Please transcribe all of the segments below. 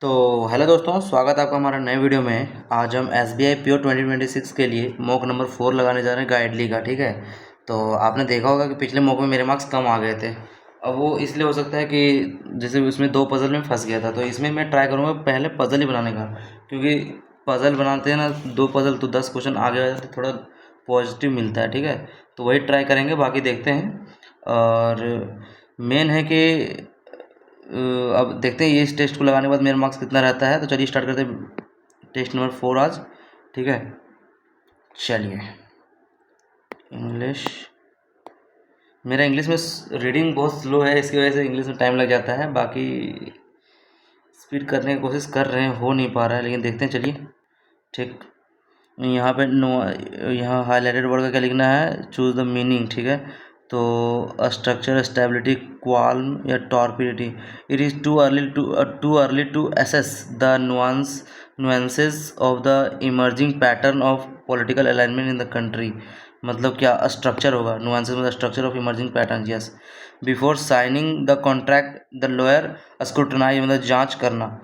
तो हेलो दोस्तों, स्वागत है आपका हमारा नए वीडियो में। आज हम SBI प्योर 2026 के लिए मॉक नंबर 4 लगाने जा रहे हैं गाइडली का। ठीक है, तो आपने देखा होगा कि पिछले मॉक में मेरे मार्क्स कम आ गए थे। अब वो इसलिए हो सकता है कि जैसे उसमें 2 पज़ल में फंस गया था, तो इसमें मैं ट्राई करूँगा पहले पज़ल ही बनाने का, क्योंकि पज़ल बनाते हैं ना 2 पज़ल तो 10 क्वेश्चन आगे आ जाते, थोड़ा पॉजिटिव मिलता है। ठीक है, तो वही ट्राई करेंगे, बाकी देखते हैं। और मेन है कि अब देखते हैं ये इस टेस्ट को लगाने के बाद मेरा मार्क्स कितना रहता है। तो चलिए स्टार्ट करते हैं टेस्ट नंबर 4 आज। ठीक है, चलिए। इंग्लिश, मेरा इंग्लिश में रीडिंग बहुत स्लो है, इसकी वजह से इंग्लिश में टाइम लग जाता है। बाकी स्पीड करने की कोशिश कर रहे हैं, हो नहीं पा रहा है, लेकिन देखते हैं। चलिए, ठीक। यहाँ पे नो, यहाँ हाईलाइटेड वर्ड का क्या लिखना है, चूज द मीनिंग। ठीक है, तो स्ट्रक्चर, स्टेबिलिटी, क्वाल्म या torpidity. It is too early to assess the nuances of the emerging pattern of political alignment in the country. मतलब क्या स्ट्रक्चर होगा, नुआंसेस मतलब structure of emerging pattern. Yes, before signing the contract the lawyer scrutinise मतलब जांच करना,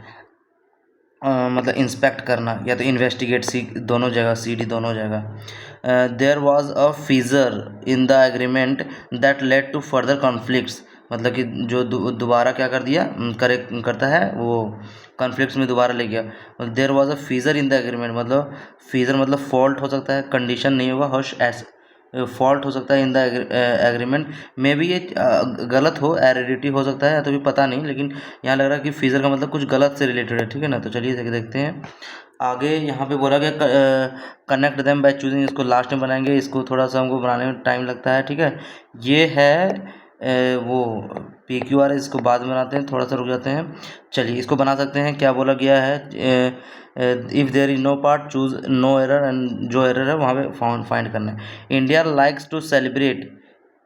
मतलब inspect करना, या तो इन्वेस्टिगेट, सी दोनों जगह, CD दोनों जगह। There was a fissure in the agreement that led to further conflicts. मतलब कि जो दोबारा क्या कर दिया, करे करता है वो कॉन्फ्लिक्ट्स में दोबारा ले गया। There was a fissure in the agreement मतलब फीजर मतलब फॉल्ट हो सकता है, कंडीशन नहीं होगा, हर्ष एस फॉल्ट हो सकता है इन द एग्रीमेंट में भी। ये गलत हो, एरिडिटी हो सकता है, तो भी पता नहीं, लेकिन यहाँ लग रहा है कि फीजर का मतलब कुछ गलत से रिलेटेड है। ठीक है ना, तो चलिए देखते हैं आगे। यहाँ पे बोला गया कनेक्ट देम बाय चूजिंग, इसको लास्ट में बनाएंगे, इसको थोड़ा सा हमको बनाने में टाइम लगता है। ठीक है, ये है वो PQR है, इसको बाद में बनाते हैं, थोड़ा सा रुक जाते हैं। चलिए इसको बना सकते हैं। क्या बोला गया है, if there is no part choose no error, and जो एरर है वहाँ पे फाइंड करना है। India likes to celebrate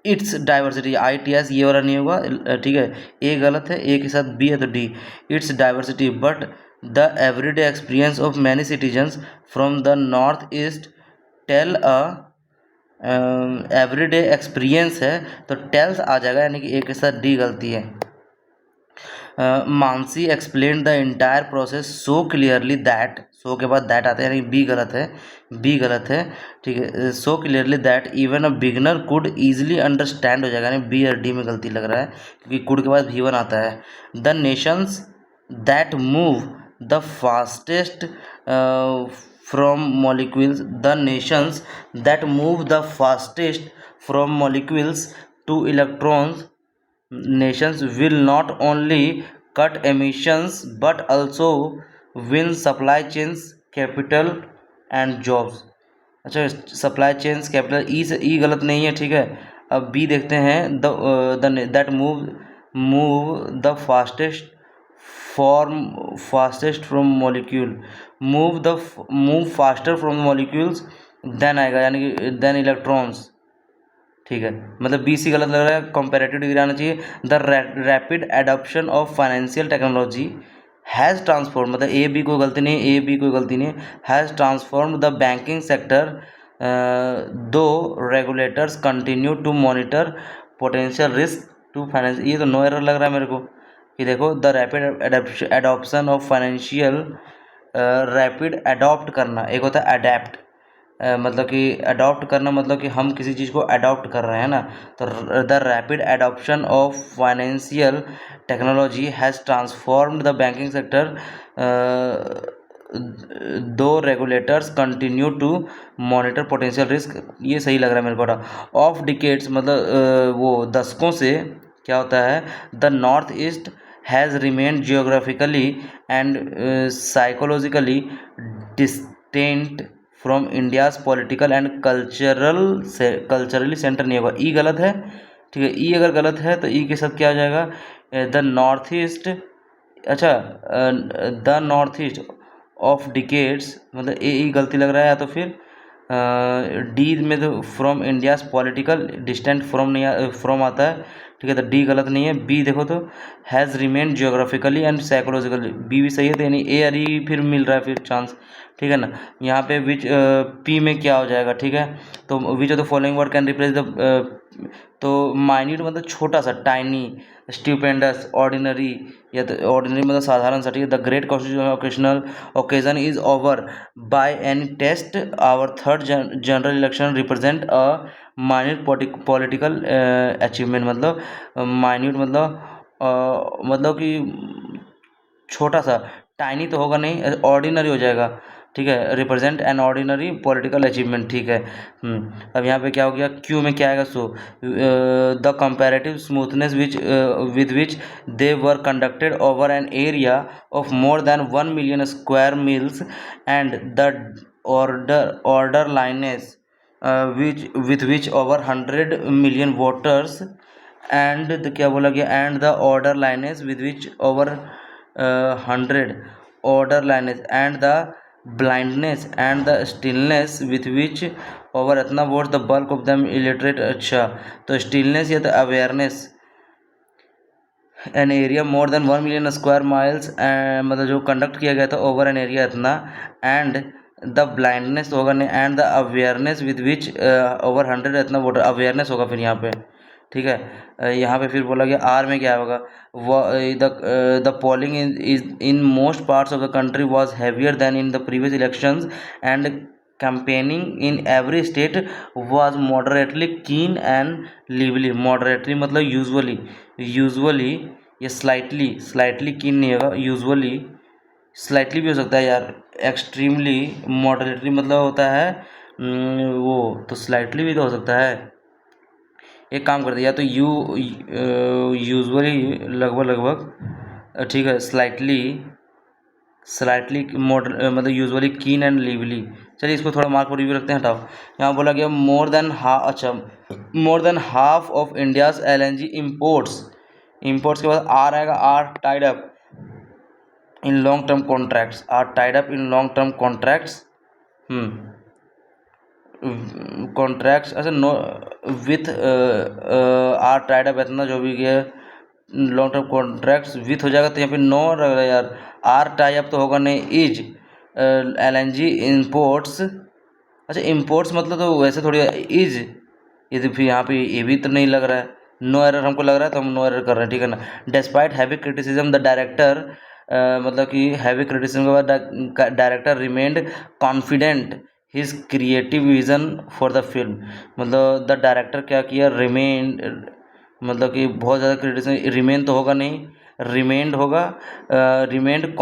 its diversity, ITS ये वाला नहीं होगा। ठीक है, ए गलत है, ए के साथ B है तो D। Its diversity but the everyday experience of many citizens from the north east tell a, everyday experience है तो टेल्स आ जाएगा, यानी कि ए के साथ D गलती है। Mansi explain the entire process so clearly that, so के बाद दैट आता है, यानी B गलत है, B गलत है। ठीक है, सो clearly that even a beginner could easily understand हो जाएगा, यानी B और D में गलती लग रहा है, क्योंकि कुड के बाद V1 आता है। The Nations that move the fastest from molecules, the Nations that move the fastest from molecules two electrons, nations will not only cut emissions but also win supply chains, capital and jobs। अच्छा, supply chains capital E से, ई गलत नहीं है। ठीक है, अब B देखते हैं। The that move the fastest from molecule, move faster from molecules than आएगा, यानी कि देन इलेक्ट्रॉन्स। ठीक है, मतलब BC गलत लग रहा है, कंपेरेटिव डिग्री आना चाहिए। The rapid adoption of financial technology has transform, मतलब A B कोई गलती नहीं, A B कोई गलती नहीं, has transform the banking sector though regulators continue to monitor potential risk to finance. ये तो नो एरर लग रहा है मेरे को, कि देखो the rapid adoption of financial, rapid adopt करना, एक होता है अडेप्ट, मतलब कि अडॉप्ट करना, मतलब कि हम किसी चीज़ को अडॉप्ट कर रहे हैं ना। तो the rapid adoption of financial technology has transformed the banking sector, though regulators continue to monitor potential risk, ये सही लग रहा है मेरे को। ऑफ डिकेट्स मतलब वो दशकों से क्या होता है, the north east has remained geographically and psychologically distant from India's political and culturally centre नहीं होगा, ई गलत है। ठीक है, ई अगर गलत है तो ई के साथ क्या हो जाएगा, द नॉर्थ ईस्ट। अच्छा, the north east of decades मतलब ई गलती लग रहा है, या तो फिर D में तो from India's political distant from नहीं, फ्रॉम आता है। ठीक है, तो D गलत नहीं है। B देखो तो has remain geographically and psychologically, B भी सही है, तो यानी A और E फिर मिल रहा है फिर चांस। ठीक है ना। यहाँ पे विच पी में क्या हो जाएगा, ठीक है। तो विच of the following word can replace the, तो माइन्यूट मतलब छोटा सा, टाइनी, स्टूपेंडस, ऑर्डिनरी, या तो ऑर्डिनरी मतलब साधारण सा, ठीक है। The great constitution occasional occasion is over by any test, our third general election represent a minute political achievement, मतलब माइन्यूट मतलब कि छोटा सा, टाइनी तो होगा नहीं, ऑर्डिनरी हो जाएगा, ठीक है। Represent an ordinary political achievement, ठीक है। अब यहाँ पे क्या हो गया, क्यू में क्या आएगा, so the comparative smoothness which with which they were conducted over an area of more than 1 million square miles and the orderliness which with which over 100 million voters and क्या बोला गया, and the orderliness with which over 100 order lines and the blindness and the stillness with which over इतना vote the bulk of them illiterate। अच्छा, तो stillness या तो awareness an area more than 1 million square miles, मतलब जो conduct किया गया था ओवर एन एरिया इतना, एंड द ब्लाइंडनेस होगा नहीं, and the awareness with which over 100 इतना वोटर, अवेयरनेस होगा फिर यहाँ पे, ठीक है। यहाँ पे फिर बोला गया आर में क्या होगा, the polling is in most parts of the country was heavier then in the previous elections and campaigning in every state was moderately कीन एंड लिवली। मॉडरेटली मतलब यूजुअली ये स्लाइटली कीन नहीं होगा, यूजुअली स्लाइटली भी हो सकता है यार, एक्सट्रीमली मॉडरेटली मतलब होता है वो, तो स्लाइटली भी तो हो सकता है। एक काम करते या तो यूजुअली लगभग ठीक है, स्लाइटली मतलब यूजुअली कीन एंड लिवली। चलिए इसको थोड़ा मार्क पर रिव्यू रखते हैं, हटाओ। यहाँ बोला गया more than half of India's LNG imports के बाद आर आएगा, are tied up in long term contracts, contracts, अच्छा no with are tied up इतना जो भी गया लॉन्ग टर्म कॉन्ट्रैक्ट्स विथ हो जाएगा, तो यहाँ पे नो रह रहा है यार, आर टाई अप तो होगा नहीं, इज LNG इम्पोर्ट्स, अच्छा इम्पोर्ट्स मतलब तो वैसे थोड़ी इज, ये तो फिर यहाँ पे ये भी तो नहीं लग रहा है, नो एरर हमको लग रहा है तो हम नो एरर कर रहे हैं, ठीक है ना। Despite heavy criticism the director, मतलब कि हैवी क्रिटिसिज्म के बाद director remained confident his creative vision for the film, मतलब द डायरेक्टर क्या किया, रिमेंड मतलब कि बहुत ज़्यादा क्रिटिसिज्म, रिमेन तो होगा नहीं, रिमेंड होगा, remained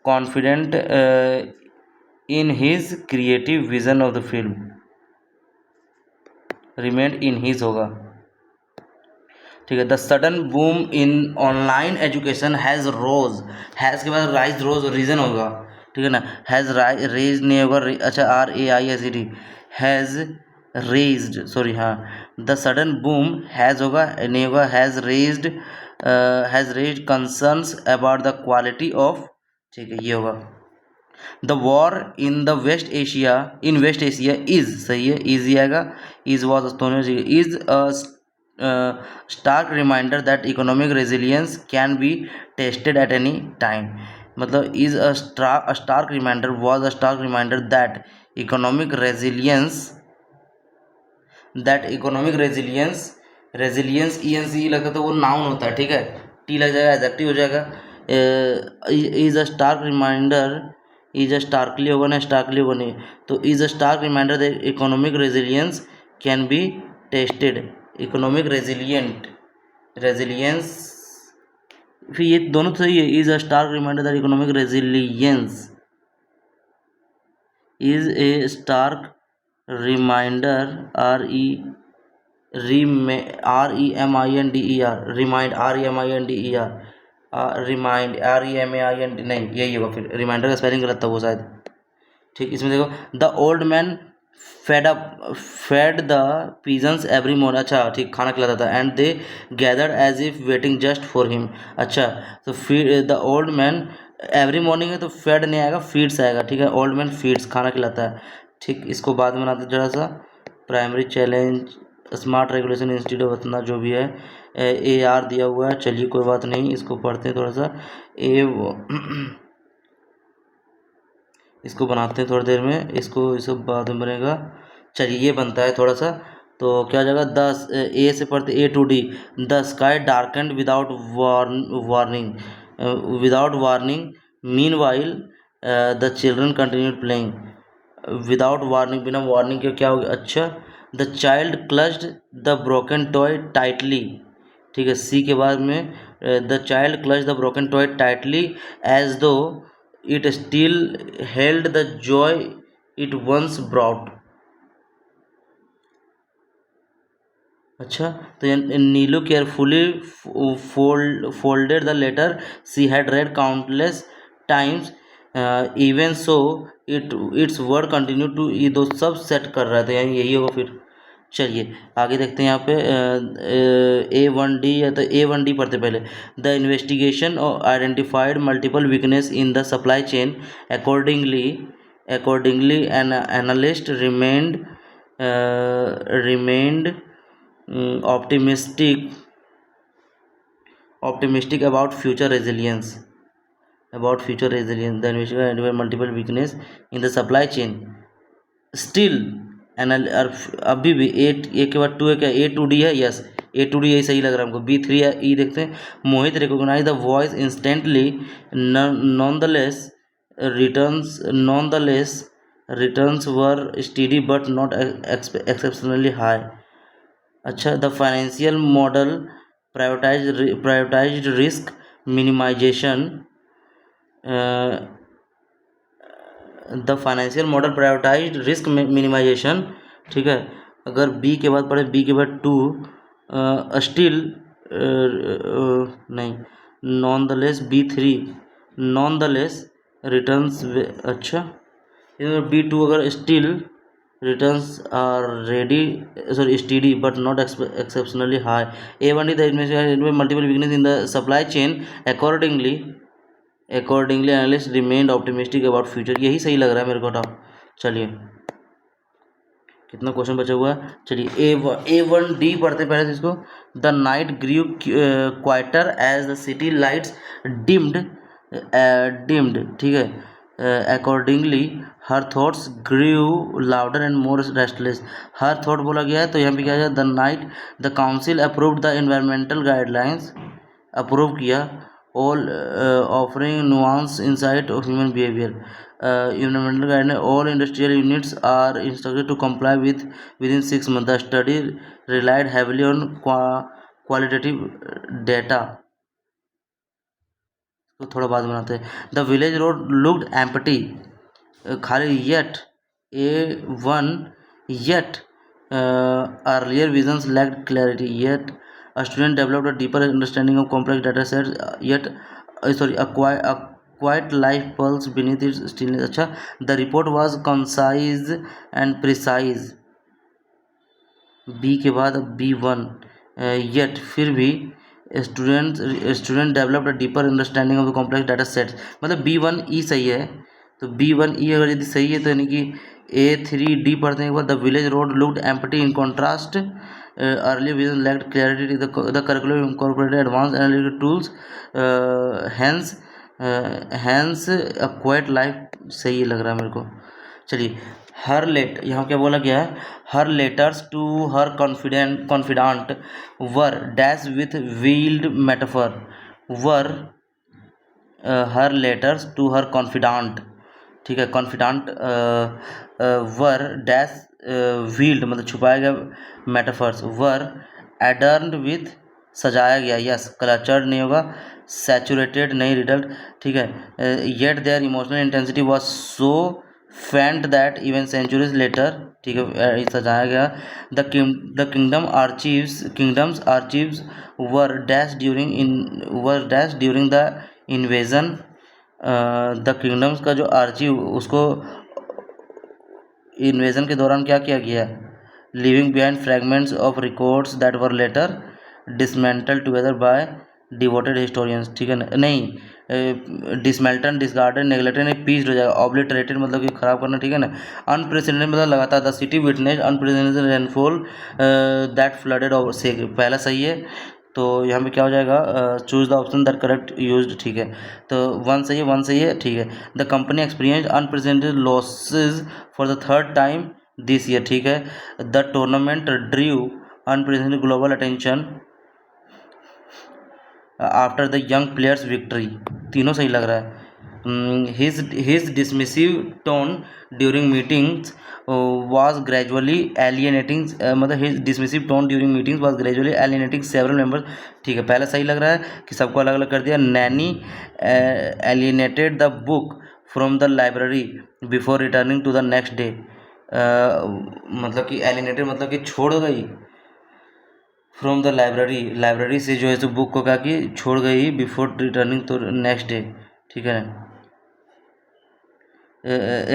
confident in his creative vision of the film, remained in his होगा, ठीक है। The sudden boom in online education has rose, has के बाद राइज रोज रीजन होगा, ठीक है ना। हैज़ रेज नहीं होगा, अच्छा RAISED, हैज़ रेज्ड, सॉरी हाँ। द सडन बूम हैज़ होगा नहीं होगा, has raised concerns about the quality of, ठीक है ये होगा। The war in the west Asia is, सही है, इज ही आएगा, is was is stark reminder that economic resilience can be tested at any time, मतलब is a stark reminder, was a stark reminder that economic resilience ENC लगता तो वो noun होता है, ठीक है, टी लग जाएगा, एडजेक्टिव हो जाएगा। Is a stark reminder, is a starkly होगा ना, स्टार्कली होगा नहीं, तो is a stark reminder that economic resilience can be tested, economic resilience फिर ये दोनों तो सही है, is a stark reminder that economic resilience is a stark reminder, remind REMAIND नहीं, यही होगा फिर, रिमाइंडर का स्पेलिंग गलत था वो शायद, ठीक। इसमें देखो the old man fed the pigeons every morning, अच्छा ठीक, खाना खिलाता था, and they gathered as if waiting just for him, अच्छा तो feed the old man every morning है तो फेड नहीं आएगा, फीड्स आएगा, ठीक है, ओल्ड मैन फीड्स खाना खिलाता है, ठीक। इसको बाद में बनाते जरा सा, primary challenge smart regulation institute of इतना जो भी है, AR दिया हुआ है, चलिए कोई बात नहीं, इसको पढ़ते हैं थोड़ा सा। इसको बनाते हैं थोड़ी देर में, इसको सब बाद में बनेगा। चलिए ये बनता है थोड़ा सा, तो क्या हो जाएगा, 10 ए से पढ़ते A to D. The sky darkened without warning meanwhile the children continued playing. Without warning, बिना वार्निंग के क्या हो गया, अच्छा। The child clutched the broken toy tightly, ठीक है, सी के बाद में the child clutch the broken toy tightly as though it still held the joy it once brought. अच्छा, तो Neelu carefully folded the letter she had read countless times, even so its word continue to, ये दो सब set कर रहा है, तो यानी यही होगा फिर। चलिए आगे देखते हैं यहाँ पे A1D, या तो A1D पढ़ते पहले। The investigation identified multiple weakness in the supply chain, accordingly an analyst remained optimistic about future resilience. The investigation identified multiple weakness in the supply chain. Still अभी भी ए के बाद 2 है, क्या A2D है, यस A2D यही सही लग रहा है हमको। B3 है, ई देखते हैं। Mohit recognise the voice instantly, returns were steady but not exceptionally high. अच्छा, the financial model prioritised risk minimisation, the financial model prioritised risk minimisation, ठीक है। अगर बी के बाद पढ़े, बी के बाद 2 स्टिल नहीं, known the less B3 known the less returns, अच्छा B2 अगर still returns are ready, sorry, steady but not exceptionally high. A1D, the investigation multiple weakness in the supply chain, accordingly analysts remained optimistic about future। यही सही लग रहा है मेरे को। चलिए कितना क्वेश्चन बचा हुआ है, चलिए A1D पढ़ते पहले इसको। The night grew quieter as the city lights dimmed, ठीक है। Accordingly her thoughts grew louder and more restless. Her thought बोला गया है, तो यहाँ पे क्या है, the night the council approved the environmental guidelines, approve किया, all offering nuance insight of human behaviour. environmental guidelines, all industrial units are instructed to comply within 6 months. The study relied heavily on qualitative data। तो थोड़ा बाद बनाते हैं। The village road looked empty, खाली, yet earlier visions lacked clarity, yet a student developed a deeper understanding of complex data sets, a quiet life pulse beneath its stillness। अच्छा, the report was concise and precise, B के बाद B1, yet फिर भी student developed a deeper understanding of the complex data sets. मतलब B1E सही है, तो B1E अगर यदि सही है तो यानी कि A3D पढ़ते हैं एक बार। The village road looked empty in contrast, earlier vision lacked clarity, the curriculum incorporated advance analytical tools, hence a quiet life, सही लग रहा है मेरे को। चलिए हर यहाँ क्या बोला गया है, her letters to her confidant were dash with veiled metaphor, were her letters to her confidant, ठीक है, कॉन्फिडेंट वर डैश व्हील्ड मतलब छुपाया गया, मेटाफर्स वर एडर्न्ड विथ सजाया गया, यस, क्लचर्ड नहीं होगा, सैचुरेटेड नहीं, रिडल्ड, ठीक है। Yet their emotional intensity was so faint that even centuries later, ठीक है, सजाया गया। The kingdom's archives were dash during the invasion, the kingdom's का जो आर्चीव उसको इन्वेजन के दौरान क्या किया गया, living behind fragments of records that were later dismantle together by devoted historians, ठीक है, नहीं, डिसमेल्टन, डिसगार्डेड, नेग्लेक्टेड, पीस्ड हो जाएगा, ऑब्लिटरेटेड मतलब कि खराब करना, ठीक है ना। अनप्रेसिडेंटेड मतलब लगातार, the city witness unprecedented rainfall that flooded over, से पहला सही है। तो यहाँ पे क्या हो जाएगा, choose the option that correct used, ठीक है। तो 1 सही है, 1 सही है, ठीक है। The company experience unprecedented losses for the third time this year, ठीक है। The tournament Drew unprecedented global attention after the young players victory, तीनों सही लग रहा है। His dismissive tone during meetings was gradually alienating, मतलब his dismissive tone during meetings was gradually alienating several members, ठीक है। पहले सही लग रहा है कि सबको अलग अलग कर दिया। Naini alienated the book from the library before returning to the next day, मतलब कि alienated मतलब कि छोड़ गई, फ्रॉम द लाइब्रेरी से जो है तो बुक को क्या कि छोड़ गई, बिफोर रिटर्निंग तो नेक्स्ट डे, ठीक है ना।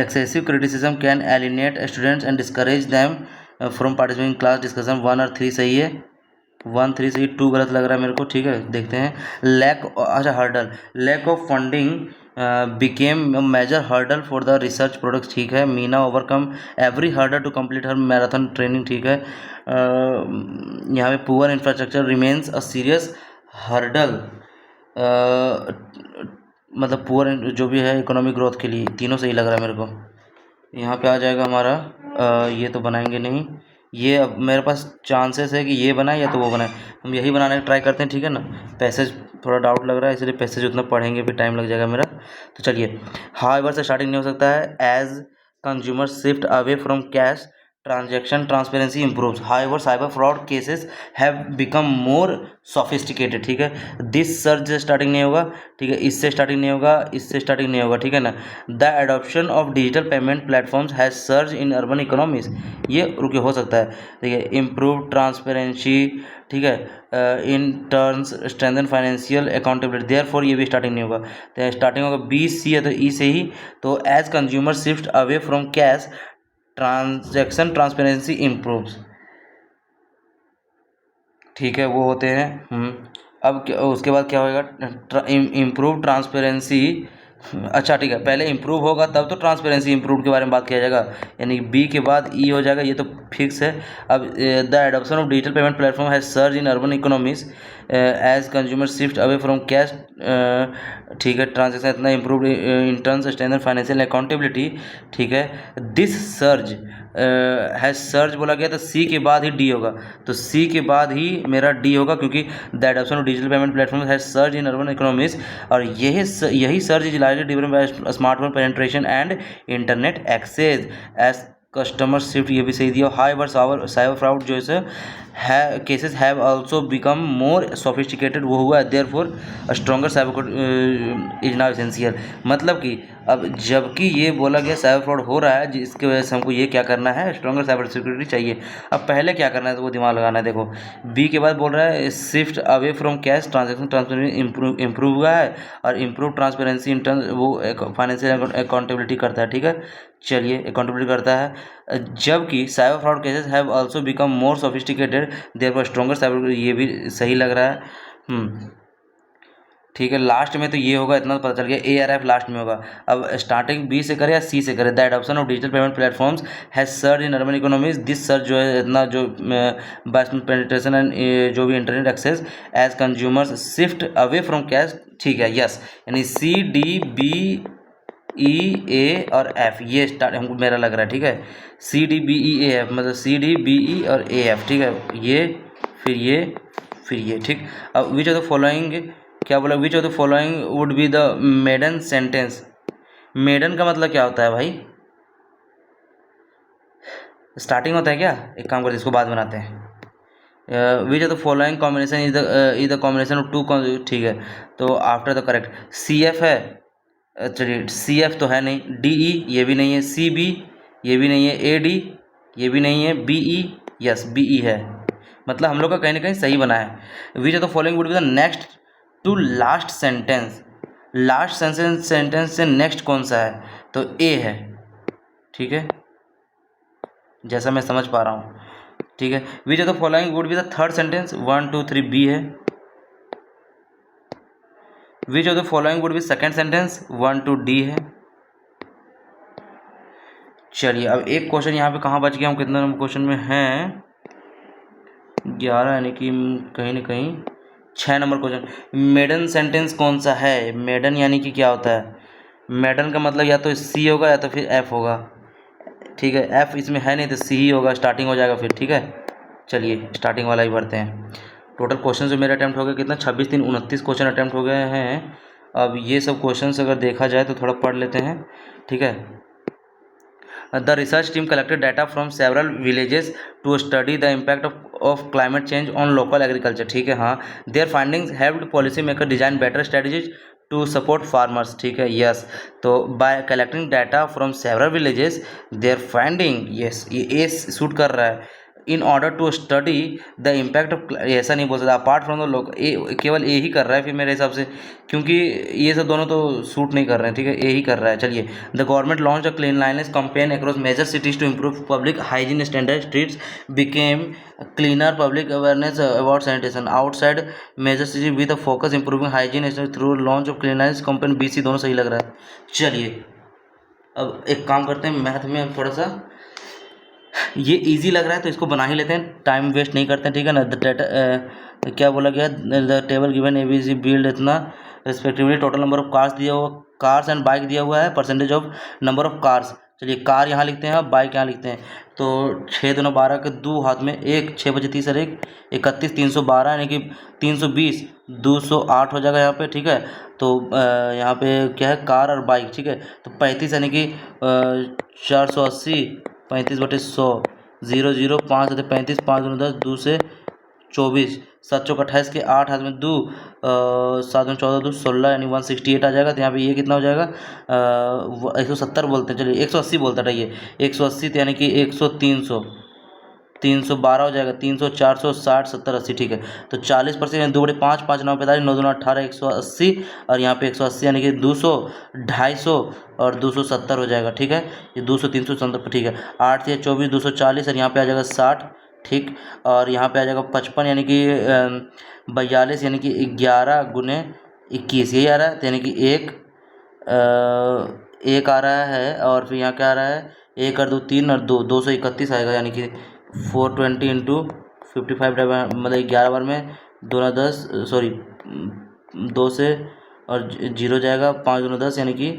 Excessive criticism can alienate students and discourage them from participating in class discussion। 1 और 3 सही है, 1 3 सही, 2 गलत लग रहा है मेरे को, ठीक है। देखते हैं। अच्छा hurdle, lack of funding became a major hurdle for the research products, ठीक है। Meena overcome every hurdle to complete हर मैराथन ट्रेनिंग, ठीक है। यहाँ पे poor infrastructure remains a serious hurdle, मतलब पुअर जो भी है इकोनॉमिक ग्रोथ के लिए, तीनों सही लग रहा है मेरे को। यहाँ पे आ जाएगा हमारा ये तो बनाएंगे नहीं, ये अब मेरे पास चांसेस है कि ये बनाए या तो वो बनाए, हम यही बनाने का ट्राई करते हैं, ठीक है ना। पैसेज थोड़ा डाउट लग रहा है, इसलिए पैसेज उतना पढ़ेंगे भी टाइम लग जाएगा मेरा। तो चलिए, हाउएवर से स्टार्टिंग नहीं हो सकता है। As consumer shift away from cash transaction transparency improves, however cyber fraud cases have become more sophisticated, ठीक है। दिस सर्च से स्टार्टिंग नहीं होगा, ठीक है। इससे स्टार्टिंग नहीं होगा, इससे स्टार्टिंग नहीं होगा, ठीक है ना। The adoption of digital payment platforms has surge in urban economies, ये रुके हो सकता है, ठीक है। इम्प्रूव ट्रांसपेरेंसी, ठीक है। In turns strengthen financial accountability, therefore ये भी स्टार्टिंग नहीं होगा, तो स्टार्टिंग होगा बी सी है, तो ई से ही। तो as consumer shift away from cash transaction transparency improves, ठीक है, वो होते हैं। अब उसके बाद क्या होगा, इम्प्रूव ट्रांसपेरेंसी, अच्छा ठीक है, पहले इम्प्रूव होगा तब तो ट्रांसपेरेंसी इम्प्रूव के बारे में बात किया जाएगा, यानी बी के बाद ई हो जाएगा, ये तो फिक्स है। अब the adoption of digital payment platform has surge in urban economies as consumer shift away from cash, ठीक है। ट्रांजेक्शन इतना improve in terms standard financial accountability, ठीक है। दिस सर्ज हैज सर्ज बोला गया तो सी के बाद ही डी होगा, तो सी के बाद ही मेरा डी होगा, क्योंकि the adoption of digital payment platform has surge in urban economies, और यही surge is largely driven by smartphone penetration and internet access as customer shift, ये भी सही दिया। हाउएवर साइबर फ्रॉड जो है cases have also become more sophisticated, वो हुआ है, therefore stronger cyber is now essential, मतलब कि अब जबकि ये बोला गया साइबर फ्रॉड हो रहा है, जिसकी वजह से हमको ये क्या करना है, स्ट्रॉन्गर साइबर सिक्योरिटी चाहिए। अब पहले क्या करना है, तो वो दिमाग लगाना है। देखो बी के बाद बोल रहा है shift away from cash transaction transparency improve हुआ है, और इम्प्रूव ट्रांसपेरेंसी इन टर्म्स वो फाइनेंशियल अकाउंटेबिलिटी करता है, ठीक है। चलिए, अकाउंटेबिलिटी करता है, जबकि cyber fraud cases have also become more sophisticated, therefore stronger cyber, ये भी सही लग रहा है। ठीक है, लास्ट में तो ये होगा, इतना तो पता चल गया, ए आर एफ लास्ट में होगा। अब स्टार्टिंग बी से करे या सी से करे, the adoption of digital payment platforms has surge in urban economies, this surge जो है इतना जो बाइसमेंट पेनिट्रेशन एंड जो भी internet access as consumers shift away from cash, ठीक है, यस। यानी सी डी बी ई ए और एफ, ये स्टार्ट हमको मेरा लग रहा है, ठीक है। C D B E A F, मतलब सी डी बी ई और ए एफ, ठीक है। ये फिर ये फिर ये, ठीक। अब विच ऑफ द फॉलोइंग, क्या बोला, which of the following would be the maiden sentence. Maiden का मतलब क्या होता है भाई, स्टार्टिंग होता है क्या, एक काम करते इसको बाद बनाते हैं। Which of the following combination is the combination of two, ठीक है। तो after the correct C F है, चलिए सी एफ तो है नहीं, डी ई ये भी नहीं है, सी बी ये भी नहीं है, ए डी ये भी नहीं है, B E yes B E है, मतलब हम लोग का कहीं ना कहीं सही बना है। Which of the following would be the next to last sentence, last sentence से नेक्स्ट कौन सा है, तो ए है, ठीक है, जैसा मैं समझ पा रहा हूँ, ठीक है। Which of the following would be the third sentence, 1 2 3 B है। Which of the following would be second sentence, 1 2 D है। चलिए, अब एक क्वेश्चन यहाँ पे कहाँ बच गया, हम कितने नंबर क्वेश्चन में हैं, 11, यानी कि कहीं ना कहीं 6 नंबर क्वेश्चन, मेडन सेंटेंस कौन सा है? मेडन यानी कि क्या होता है? मेडन का मतलब या तो सी होगा या तो फिर एफ होगा, ठीक है। एफ इसमें है नहीं तो सी ही होगा, स्टार्टिंग हो जाएगा फिर, ठीक है। चलिए स्टार्टिंग वाला ही भरते हैं। टोटल क्वेश्चन जो मेरे अटैम्प्ट हो गए कितना, 26 3 29 क्वेश्चन अटैम्प्ट हो गए हैं। अब ये सब क्वेश्चंस अगर देखा जाए तो थोड़ा पढ़ लेते हैं, ठीक है। The research team collected data from several villages to study the impact of climate change on local agriculture. ठीक है, हाँ. Their findings helped policymakers design better strategies to support farmers. ठीक है, yes. तो by collecting data from several villages, their finding, yes, ये suit कर रहा है. In order to study the impact of, ऐसा नहीं बोल सकता अपार्ट फ्रॉम द लोग, केवल ए ही कर रहा है फिर मेरे हिसाब से, क्योंकि ये सब दोनों तो सूट नहीं कर रहे हैं, ठीक है। ए ही कर रहा है। चलिए, the government launch a cleanliness campaign across major cities to improve public hygiene standard, streets became cleaner, public awareness about sanitation outside major cities with a focus improving hygiene through launch of cleanliness campaign. B C दोनों सही लग रहा है। चलिए अब एक काम करते हैं, मैथ में थोड़ा सा ये इजी लग रहा है तो इसको बना ही लेते हैं, टाइम वेस्ट नहीं करते हैं, ठीक है ना। द डेटा क्या बोला गया, the table given A B C build इतना respectively, total number of cars दिया हुआ, कार्स एंड बाइक दिया हुआ है, percentage of number of cars. चलिए कार यहाँ लिखते हैं, बाइक यहाँ लिखते हैं। तो 6 दूना 12 के 2 हाथ में 1, 6 बजे 30 और 1 31, 312 यानी कि 320, 208 हो जाएगा यहाँ पे, ठीक है। तो यहाँ पे क्या है, कार और बाइक, ठीक है। तो 35 यानी कि 480, 35/100, 0 0 5 35, 5 दूनी 10, 2 से 24, 7 चौक 28 के 8 हाथ में 2, 7 में 14 2 16 यानी 168 आ जाएगा। तो यहाँ पे ये कितना हो जाएगा, 170 बोलते हैं, चलिए 180 बोलता है ये, 180 तो यानी कि 100 300 312 हो जाएगा, 300 400 60 70 80, ठीक है। तो 40%, 2 बटे 5 5 9 45 9 दूना 18 180, और यहाँ पे 180 यानी कि 200 250 और 270 हो जाएगा, ठीक है। ये 200 300 70, ठीक है। 8 या 24 240 और यहाँ पे आ जाएगा 60, ठीक। और यहाँ पे आ जाएगा 55 यानी कि 42 यानी कि 11 गुने 21, यही आ रहा है। तो यानी कि एक आ रहा है, और फिर यहाँ क्या आ रहा है, 1 और 2 3 और 2 231 आएगा, यानी कि 420 इंटू 55, मतलब 11 बार में 2 ना 10, सॉरी 2 से और 0 जाएगा, 5 दूना 10 यानी कि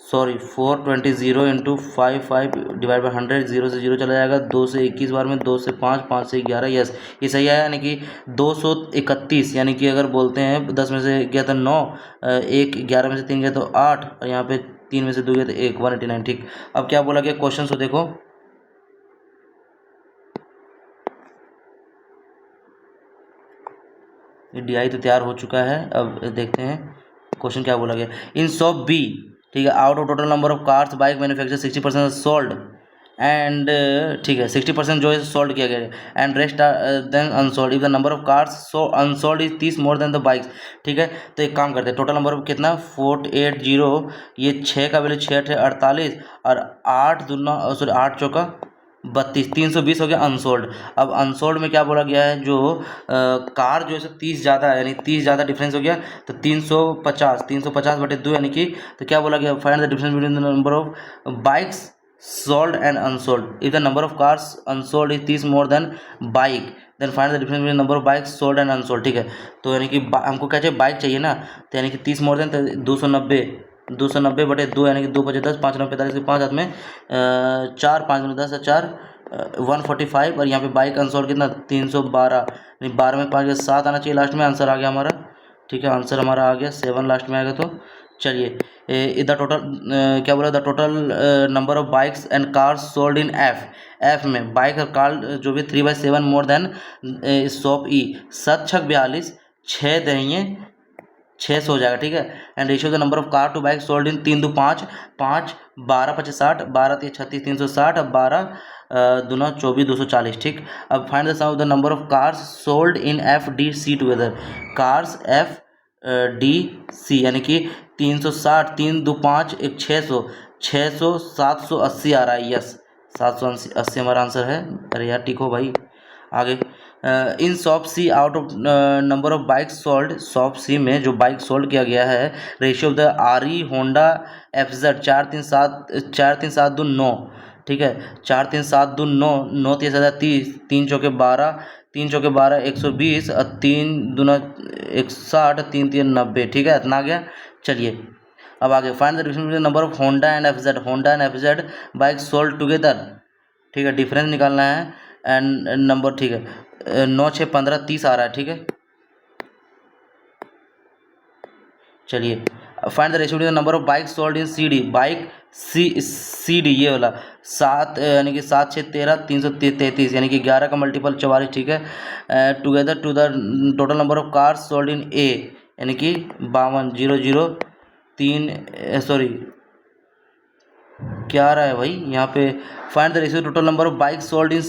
420 इंटू 5 डिवाइड बाई 100, 0 से 0 चला जाएगा, 2 से 21 बार में 2 से 5, 5 से 11, यस ये सही आया, यानी कि 231, यानी कि अगर बोलते हैं 10 में से गया तो 9, 1 11 में से 3 गया तो 8, और यहाँ पे 3 में से 2 गया तो 1, 189, ठीक। अब क्या बोला गया क्वेश्चन को देखो, DI तो तैयार हो चुका है। अब देखते हैं क्वेश्चन क्या बोला गया। इन शॉप बी, ठीक है, out of total number of cars bike manufacture 60% sold and, ठीक है, 60% जो है सोल्ड किया गया है, and rest then unsold if the number of cars so unsold is 30 more than the bikes, ठीक है। तो एक काम करते हैं, टोटल नंबर ऑफ कितना 480, ये 6 का वैल्यू 6 48, और 8 दूना सॉरी 8 चौका 32, 320 हो गया अनसोल्ड। अब अनसोल्ड में क्या बोला गया है, जो कार जो है 30 ज़्यादा है, यानी 30 ज़्यादा डिफरेंस हो गया, तो 350 बटे 2 यानी कि, तो क्या बोला गया, find the difference between the number of bikes sold and unsold if the number of cars unsold is 30 more than bike, then find the difference between number of bikes sold and unsold, ठीक है। तो यानी कि हमको क्या चाहिए, bike चाहिए ना, तो यानी कि 30 मोर देन, तो 290 बटे 2 यानी कि 2 बजे 10, 5 9 45 के 5 हाथ में 4 5 में 10 4 145, और यहाँ पे बाइक आंसर कितना 312, नहीं 12 में 5 के 7 आना चाहिए, लास्ट में आंसर आ गया हमारा, ठीक है। आंसर हमारा आ गया 7 लास्ट में आएगा। तो चलिए द टोटल क्या बोला, the total number of bikes and cars sold in F में बाइक और कार जो भी 3/7 मोर देन शॉप ई, 7 छक 42, 6 दहिए 600 हो जाएगा, ठीक है। And ratio the number of car to bike sold in 3 2 5 5 12 25 60, 12 3 36 360, अब 12 दूना 24 240, ठीक। अब find the sum of the number of cars sold in F D C together, cars F D C यानी कि 360, 3 2 5 1 600 780 आ रहा है, यस 780 हमारा आंसर है। अरे यार टिको भाई, आगे in shop C out of number of bike sold, shop C में जो बाइक सोल्ड किया गया है, ratio of the R Honda FZ 4 3 7 2 9, ठीक है। 4 3 7 2 9 9 3 7 30, 3 चौके 12, 3 चौके 12 120 और 3 दूना 160 3 3 90, ठीक है, इतना आ गया। चलिए अब आगे find the difference between number of Honda and F Z bike sold together, ठीक है, डिफरेंस निकालना है एंड नंबर, ठीक है, 9 6 15 30 आ रहा है, ठीक है। चलिए find the ratio between the number of bike sold in CD, bike CD ये वाला 7 यानी कि 7 6 13 333 यानी कि 11 का मल्टीपल 44, ठीक है। Together to the total number of cars sold in A यानी कि 52 0 0 3 सॉरी क्या आ रहा है भाई यहाँ पे। Find the ratio total number of bike sold in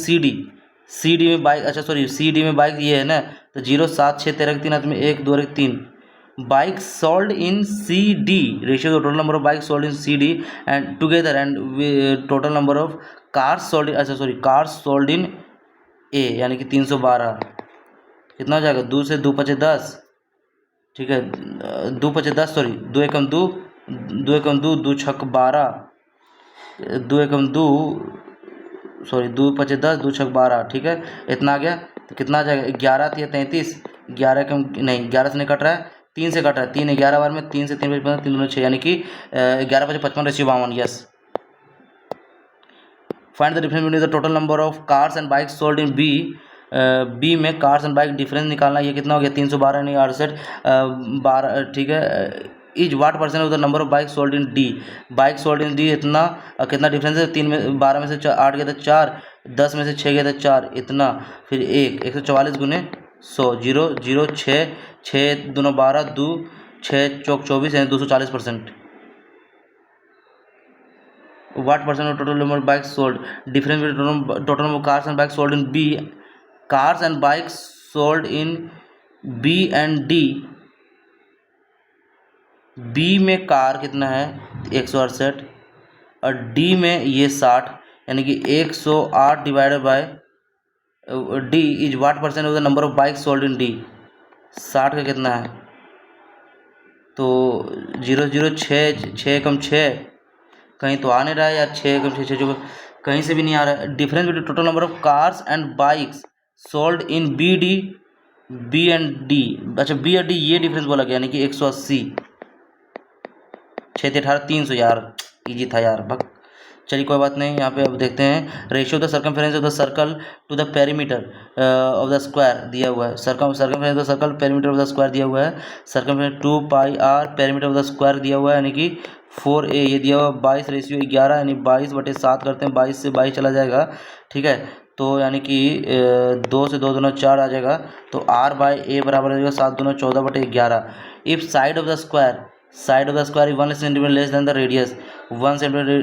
CD में बाइक, अच्छा सॉरी CD में बाइक ये है ना, तो 0 7 6 13 3 में 1 2 3 bike sold in CD, ratio total number of bike sold in CD and together and total number of cars sold, अच्छा sorry cars sold in A यानी कि 312, कितना हो जाएगा, 2 से 2 पचे 10, ठीक है, 2 पचे 10 सॉरी 2 एकम 2 2 एकम 2 2 छक 12 2 एकम 2 सॉरी 2 पचे 10 2 छक 12, ठीक है, इतना आ गया। तो कितना आ जाएगा, 11 थी 33, 11 कम नहीं 11 से नहीं कट रहा है, 3 से कट रहा है, 3 11 बार में 3 से 3 15 3 2 6 यानी कि 11 5 55 ratio 52, yes. Find the difference between the total number of cars and bike sold in B में कार्स एंड बाइक डिफरेंस निकालना, ये कितना हो गया 312 नहीं 68 12, ठीक है। Is what percent of the number of bike sold in D, bike sold in D इतना, कितना डिफरेंस है, 3 में 12 में से 8 गया था 4, 10 में से 6 गया था 4 इतना, फिर 144 गुने 100 0 0 6 6 2 12 2 6 चौक 24 यानी 240%। What percent of total number of bikes sold? Difference between total number of cars and bikes sold in B. Cars and bikes sold in B and D. B में कार कितना है 168 और D में ये 60 यानी कि 108 divided by D is what percent of the number of bike sold in D। 60 का कितना है, तो 0 0 6 6 कम 6 कहीं तो आ नहीं रहा है यार, 6 कम 6 जो कहीं से भी नहीं आ रहा है। Difference between total number of cars and bikes sold in B and D, अच्छा B और D ये डिफरेंस बोला गया यानी कि 180 6 18 300 यार, इजी था यार भग। चलिए कोई बात नहीं, यहाँ पे अब देखते हैं ratio of the circumference of the circle to the perimeter of the square दिया हुआ है, circumference of the circle perimeter of the square दिया हुआ है, circumference 2 pi r perimeter of the square दिया हुआ है यानी कि 4a ये दिया हुआ 22 रेशियो 11 यानी 22/7 करते हैं, 22 से 22 चला जाएगा, ठीक है, तो यानी कि 2 से 2 दूना 4 आ जाएगा, तो r/a बराबर हो जाएगा 7 दूना 14/11। If side of the square is 1 centimeter less than the radius 1 centimeter,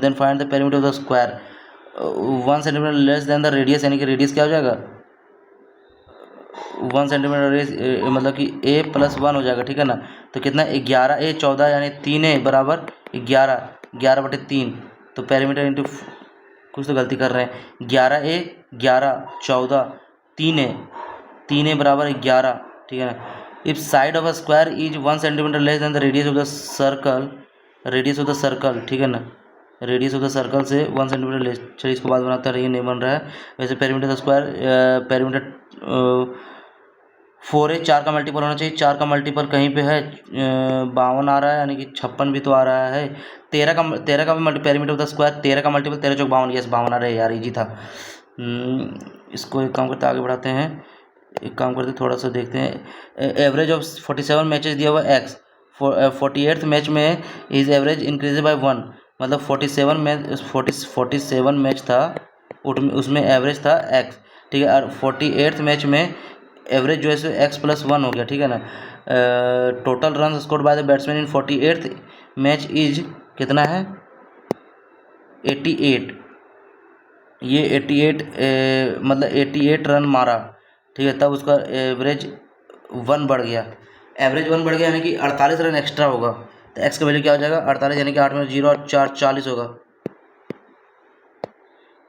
then find the perimeter of the square 1 centimeter less than the radius यानी कि रेडियस क्या हो जाएगा 1 सेंटीमीटर मतलब कि a + 1 हो जाएगा, ठीक है ना, तो कितना 11a 14 यानी 3a बराबर 11/3, तो पेरीमीटर इंटू कुछ तो गलती कर रहे हैं 11a 11 14 3a बराबर 11, ठीक है ना। If side of a square is 1 centimetre less than the radius of the circle, ठीक है ना, रेडियस ऑफ द सर्कल से 1 सेंटीमीटर लेस, चलिए इसको बाद बनाता है, ये नहीं बन रहा है वैसे। पेरीमीटर द स्क्वायर पेरीमीटर 4 है, 4 का मल्टीपल होना चाहिए, 4 का मल्टीपल कहीं पे है 52 आ रहा है यानी कि 56 भी तो आ रहा है, 13 का भी पेरीमीटर ऑफ द स्क्वायर 13 का मल्टीपल 13 चौक 52, यस 52 आ रहा है यार, इजी था। इसको एक काम करते आगे बढ़ाते हैं, एक काम करते थोड़ा सा देखते हैं। एवरेज ऑफ 47 मैचेस दिया हुआ x, 48th मैच में इज एवरेज इंक्रीज बाय 1, मतलब 47 मैच था उसमें एवरेज था x, ठीक है, और 48th मैच में एवरेज जो है सो x + 1 हो गया, ठीक है ना। Total run scored by the batsman in 48th match is कितना है 88, ये 88 मतलब 88 रन मारा, ठीक है, तब उसका एवरेज 1 बढ़ गया, यानी कि 48 रन एक्स्ट्रा होगा, तो एक्स का वैल्यू क्या हो जाएगा 48 यानी कि 8 में 0 और 4 40 होगा,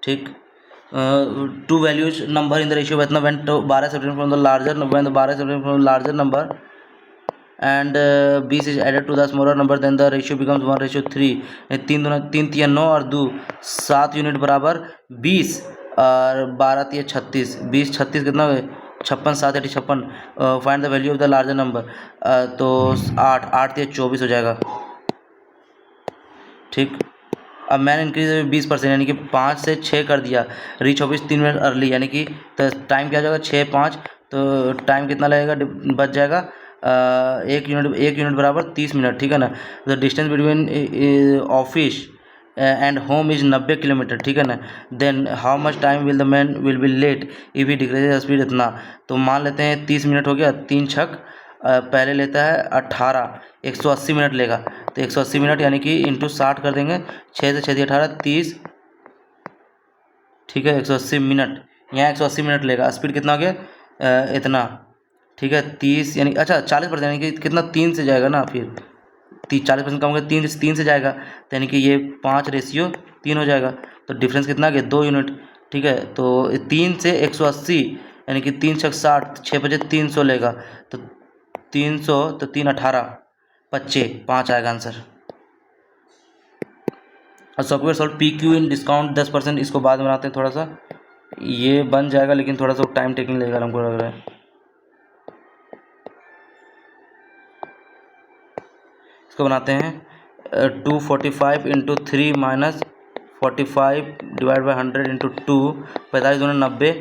ठीक। 2 values number in the ratio इतना when 12 separate from the larger number and 20 is added to the smaller number then the ratio becomes 1:3, 3 3 9 और 2 7 यूनिट बराबर 20, और 12 3 36, 20 36 कितना हुए 56, 7 8 56। Find the value of the larger number, तो 8 8 3 24 हो जाएगा। ठीक, अब मैंने इंक्रीज 20% यानी कि 5 से 6 कर दिया, रीच ऑफिस 3 मिनट अर्ली, यानी कि तो टाइम क्या हो जाएगा 6 5, तो टाइम कितना लगेगा बच जाएगा 1 यूनिट बराबर 30 मिनट। ठीक है ना। The distance between office and home is 90 kilometre. ठीक है ना। Then how much time will the man will be late if he decrease speed इतना। तो मान लेते हैं 30 मिनट हो गया, 3 छक पहले लेता है 18, 180 मिनट लेगा। तो 180 मिनट यानी कि इंटू 60 कर देंगे, 6 से 6 × 18 30। ठीक है, 180 मिनट, यहाँ 180 मिनट लेगा। स्पीड कितना हो गया इतना। ठीक है, 30 यानी अच्छा 40%, यानी कि कितना 3 से जाएगा ना, फिर 40% कम हो गया, 3 से जाएगा, तो यानी कि ये 5:3 हो जाएगा। तो डिफरेंस कितना आ गया 2 यूनिट। ठीक है, तो 3 से 180 यानी कि 3 छक 60, 6 बजे 300 लेगा, तो 300, तो 3 18 25, 5 आएगा आंसर। और software solve P Q in discount 10%, इसको बाद में बनाते हैं थोड़ा सा, ये बन जाएगा लेकिन थोड़ा सा टाइम टेकिंग लगेगा हमको लग रहा है। इसको बनाते हैं 245 into 3 minus 45 divide by 100 into 2, 45 दूनी 90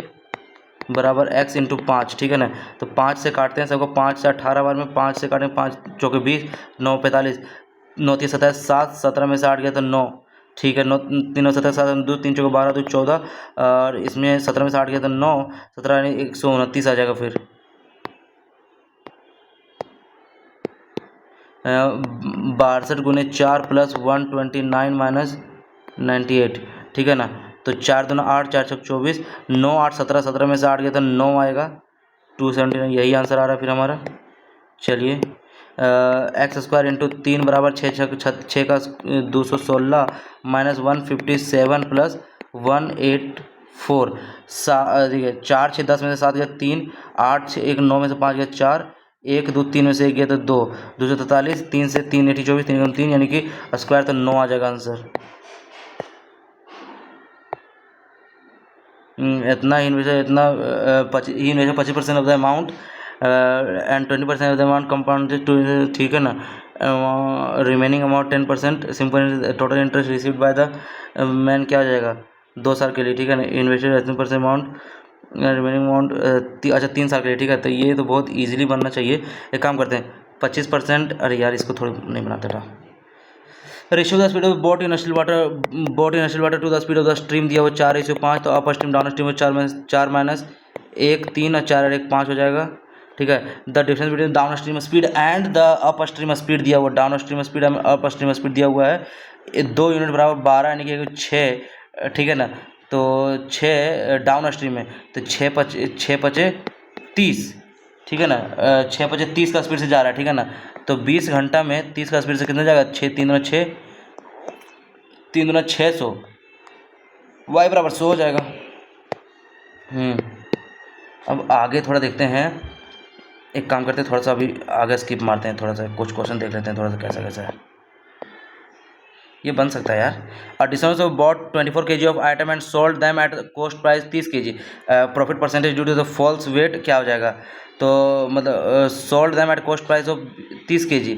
बराबर x इंटू 5। ठीक है ना। तो 5 से काटते हैं सबको, 5 से 18 बार में 5 से काटें, 5 चौके 20, 9 45, 9 3 27, 7 17 में से 8 गया तो 9। ठीक है, 9 3 17 7 2 3 चौके 12 2 14, और इसमें 17 में से 8 गया तो 9, 17 यानी 129 आ जाएगा। फिर 62 गुने 4 प्लस 129 माइनस 98। ठीक है ना। तो 4 दूना 8, 4 छक 24, 9 8 17, 17 में से 8 गया तो 9 आएगा, 279, यही आंसर आ रहा है फिर हमारा। चलिए x² इंटू 3 बराबर 6 का 216 माइनस 157 प्लस 184। देखिए 4 6 10 में से 7 गया 3, 8 6 1 9 में से 5 गया 4, 1 2 3 में से 1 गया तो 2, 243, 3 से 3 80 24, 3 3 यानी कि स्क्वायर तो 9 आ जाएगा आंसर। इतना ही इन्वेस्ट, इतना ही invest 25% of the amount and 20% of the amount compounded too. ठीक है ना। Remaining amount 10% simple total interest received by the man क्या हो जाएगा 2 साल के लिए। ठीक है ना। इन्वेस्टेड 18% अमाउंट, रिमेनिंग अमाउंट अच्छा 3 साल के लिए। ठीक है, तो ये तो बहुत ईजिली बनना चाहिए। एक काम करते हैं 25%, अरे यार इसको थोड़ी नहीं बनाते था। Ratio the speed of boat in still water to the speed of the stream दिया हुआ 4:5, तो अपर स्ट्रीम डाउन स्ट्रीम में 4 माइनस 1 3 और 4 और 1 5 हो जाएगा। ठीक है, the difference between down stream speed and the up stream speed दिया हुआ, down stream speed up stream speed दिया हुआ है 2 यूनिट बराबर 12 यानी कि 6। ठीक है ना। तो 6 डाउन स्ट्रीम में, तो 6 5 30। ठीक है ना। 6 5 30 का स्पीड से जा रहा है। ठीक है ना। तो 20 घंटा में 30 का स्पीड से कितना जाएगा 6 3 6, 3 दूना 600, y बराबर 100 हो जाएगा। अब आगे थोड़ा देखते हैं, एक काम करते हैं थोड़ा सा अभी आगे स्किप मारते हैं, थोड़ा सा कुछ क्वेश्चन देख लेते हैं थोड़ा सा कैसा कैसा है। ये बन सकता है यार। A discount of bought 24 kg of item and sold them at cost price 30 kg, profit percentage due to the false weight क्या हो जाएगा। तो मतलब sold them at cost price of 30 kg,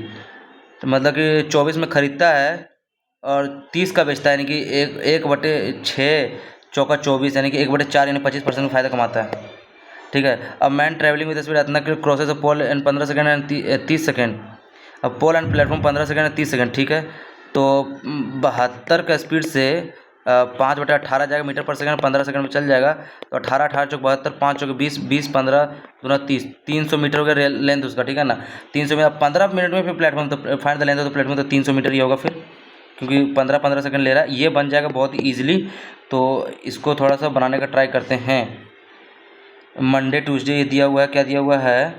तो मतलब कि 24 में ख़रीदता है और 30 का बेचता है, यानी कि 1/6 चौका 24 यानी कि 1/4 यानी 25% का फ़ायदा कमाता है। ठीक है। अब मैन ट्रैवलिंग विद स्पीड इतना crosses of pole and 15 second and 30 second. अब pole and platform 15 second and 30 second. ठीक है। तो 72 का स्पीड से 5/18 जाएगा मीटर पर सेकंड, 15 सेकंड में चल जाएगा। तो 18 18 चौक 72, 5 चौक 20, 20 15 दूना 30, 300 मीटर हो गया लेंथ उसका। ठीक है ना। 300 में अब 15 मिनट में फिर प्लेटफॉर्म, तो find the length of the platform, तो 300 मीटर ही होगा फिर, क्योंकि 15 सेकंड ले रहा है। ये बन जाएगा बहुत ही ईजिली। तो इसको थोड़ा सा बनाने का ट्राई करते हैं। मंडे ट्यूसडे ये दिया हुआ है, क्या दिया हुआ है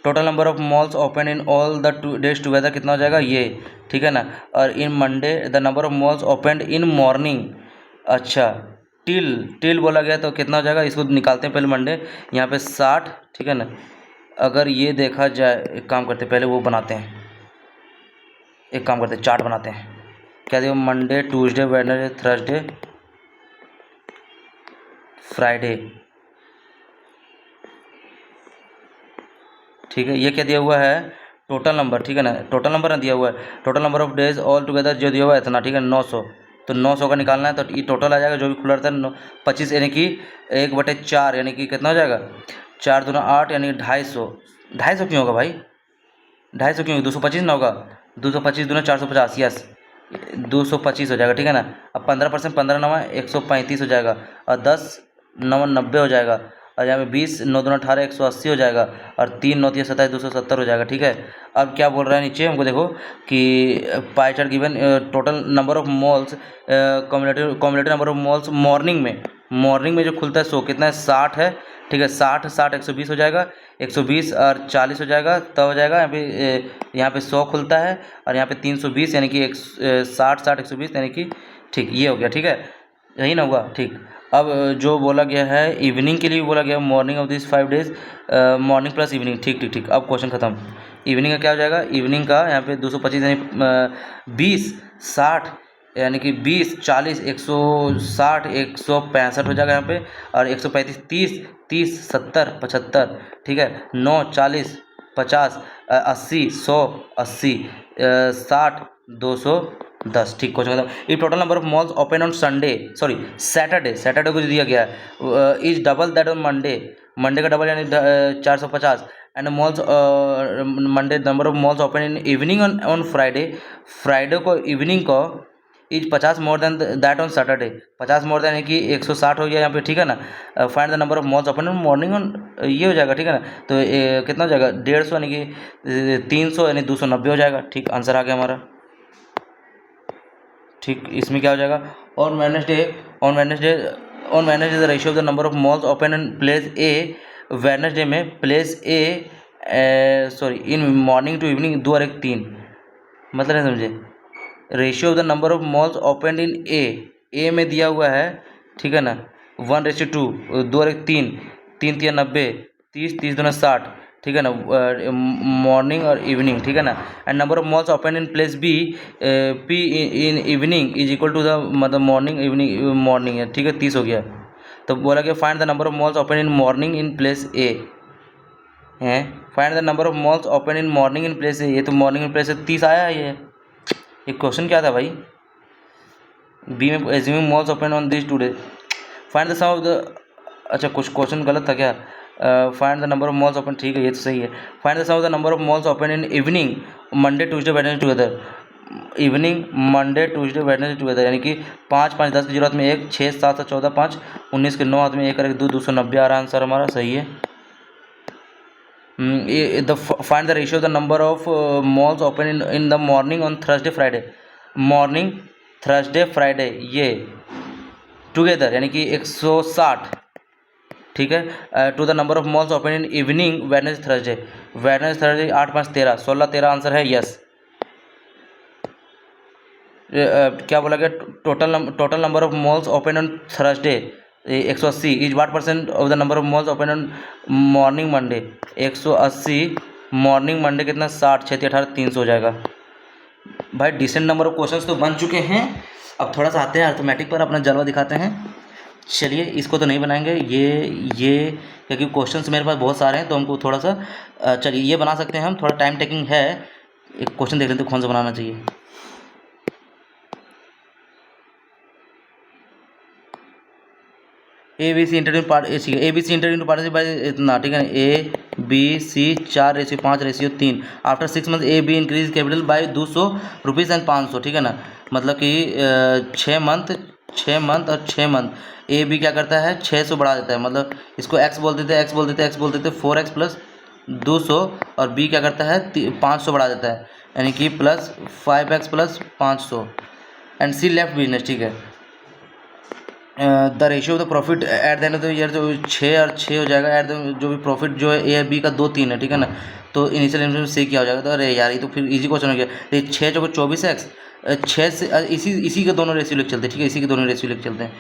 total number of malls open in all the days together कितना हो जाएगा ये। ठीक है ना। और in Monday the number of malls open in morning, अच्छा टिल बोला गया तो कितना हो जाएगा, इसको निकालते हैं पहले मंडे, यहाँ पे 60। ठीक है ना। अगर ये देखा जाए, एक काम करते हैं पहले वो बनाते हैं, एक काम करते हैं चार्ट बनाते हैं। क्या देखो Monday Tuesday Wednesday Thursday Friday, ठीक है। ये क्या दिया हुआ है, टोटल नंबर, ठीक है ना, टोटल नंबर ना दिया हुआ है, total number of days all together जो दिया हुआ है इतना, ठीक है, 900। तो 900 का निकालना है, तो ये टोटल आ जाएगा जो भी खुला रहता है 25, यानी कि 1/4, यानी कि कितना हो जाएगा, 4 दूना 8, यानी 250। 250 क्यों होगा भाई, 250 क्यों, 225 ना होगा, 225 दूना 450, यस 225 हो जाएगा, ठीक है ना। अब 15%, 15 नवा 135 हो जाएगा, और 10 नवा 90 हो जाएगा, और यहाँ पे 20 9 दूना 18 180 हो जाएगा, और 3 9 27 270 हो जाएगा, ठीक है। अब क्या बोल रहा है नीचे हमको देखो कि pie chart given total number of malls, cumulative number of malls morning में जो खुलता है सो कितना है, 60 है, ठीक है। 60 120 हो जाएगा, 120 और 40 हो जाएगा, तब हो जाएगा यहाँ पे 100 खुलता है, और यहाँ पे 320, यानी कि 60 60 120, यानी कि ठीक ये हो गया, ठीक है, यही ना हुआ, ठीक। अब जो बोला गया है इवनिंग के लिए बोला गया, morning of this 5 days, morning plus evening, ठीक ठीक ठीक। अब क्वेश्चन खत्म। इवनिंग का क्या हो जाएगा, इवनिंग का यहाँ पे 225, यानी 20 60, यानी कि 20 40 160 165 हो जाएगा यहाँ पे, और 135 30 30 70 75, ठीक है, 9 40 50 80 100 80 60 210, ठीक। क्वेश्चन मतलब ये total number of malls open on Sunday, sorry Saturday को जो दिया गया है is double that on Monday का डबल, यानी 450, and malls Monday number of malls open in evening on Friday को इवनिंग को is 50 more than that on Saturday, 50 more than, यानी कि 160 हो गया यहाँ पे, ठीक है ना। Find the number of malls open morning on, ये हो जाएगा, ठीक है ना। तो कितना हो जाएगा, 150, यानी कि 300, यानी 290 हो जाएगा, ठीक। आंसर आ गया हमारा, ठीक। इसमें क्या हो जाएगा, on Wednesday the ratio of the number of malls open in place A, Wednesday में place A, sorry in morning to evening 2 और 1 3, मतलब नहीं समझे। Ratio of the number of malls open in A में दिया हुआ है, ठीक है ना, 1:2, 2 और 1 3, 3 3 90, 30 30 दूना 60, ठीक है ना, मॉर्निंग और इवनिंग, ठीक है ना। And number of malls open in place B, P in evening is equal to the, मतलब मॉर्निंग है, ठीक है, 30 हो गया। तो बोला कि find the number of malls open in morning in place A है, find the number of malls open in morning in place A, ये तो मॉर्निंग इन प्लेस 30 आया है ये क्वेश्चन क्या था भाई, बी में assuming malls open on this today, find the sum of the, अच्छा कुछ क्वेश्चन गलत था क्या, find the number of malls open, ठीक है ये तो सही है। Find the sum of the number of malls open in evening Monday Tuesday Wednesday together, evening Monday Tuesday Wednesday together, यानी कि 5 5 10 के 0 हाथ में 1, 6 7 7 14 5 19 के 9 हाथ में 1 और 1 2, 290 आ रहा आंसर हमारा, सही है। Find the ratio of the number of malls open in the morning on Thursday Friday, morning Thursday Friday ये टुगेदर, यानी कि 160, ठीक है। To the number of malls open in evening Wednesday Thursday 8 5 13 16 13 answer है, yes. क्या बोला गया, total number of malls open on Thursday 180 is what percent of the number of malls open on morning Monday, 180 morning Monday कितना 60 6 18 300 हो जाएगा। भाई decent number of questions तो बन चुके हैं, अब थोड़ा सा आते हैं अर्थमेटिक पर, अपना जलवा दिखाते हैं। चलिए इसको तो नहीं बनाएंगे, ये क्योंकि क्वेश्चंस मेरे पास बहुत सारे हैं, तो हमको थोड़ा सा चलिए ये बना सकते हैं हम, थोड़ा टाइम टेकिंग है। एक क्वेश्चन देख लेते हैं कौन सा बनाना चाहिए। ABC इंटरव्यू पार्टनरशिप बाय इतना, ठीक है, ABC 4:5:3, after 6 month AB increase capital by 200 rupees and 500, ठीक है ना। मतलब कि 6 मंथ और 6 मंथ AB क्या करता है 600 बढ़ा देता है, मतलब इसको x बोल देते हैं 4x प्लस 200, और B क्या करता है 500 बढ़ा देता है, यानी कि plus 5x plus 500, and C left business, ठीक है। The ratio of the profit at the end of the year जो 6 और 6 हो जाएगा, एट द जो भी प्रॉफिट जो है ए और बी का 2 3 है, ठीक है ना। तो इनिशियल इन्वेस्टमेंट से क्या हो जाएगा, तो अरे यार ये तो फिर इजी क्वेश्चन हो गया। तो 6 जो 24x 6 से इसी के दोनों रेशियो लेके चलते हैं, ठीक है, इसी के दोनों रेशियो लेके चलते हैं।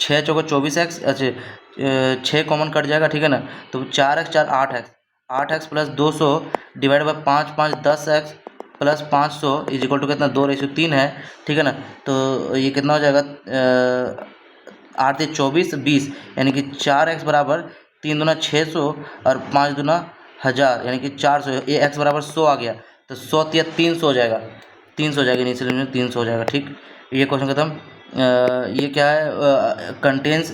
6 चौको 24x, अच्छा 6 कॉमन कट जाएगा, ठीक है ना। तो 4x 4 8x plus 200 divide by 5 5 10x plus 500 is equal to कितना 2:3 है, ठीक है ना। तो ये कितना हो जाएगा 8 से 24 20, यानी कि 4x बराबर 3 दूना 600 और 5 दूना 1000, यानी कि 400। ये x बराबर 100 आ गया, तो 100 या 300 हो जाएगा, 300 हो जाएगा, इनिशियल में 300 हो जाएगा। ठीक, ये क्वेश्चन खत्म। ये क्या है, contains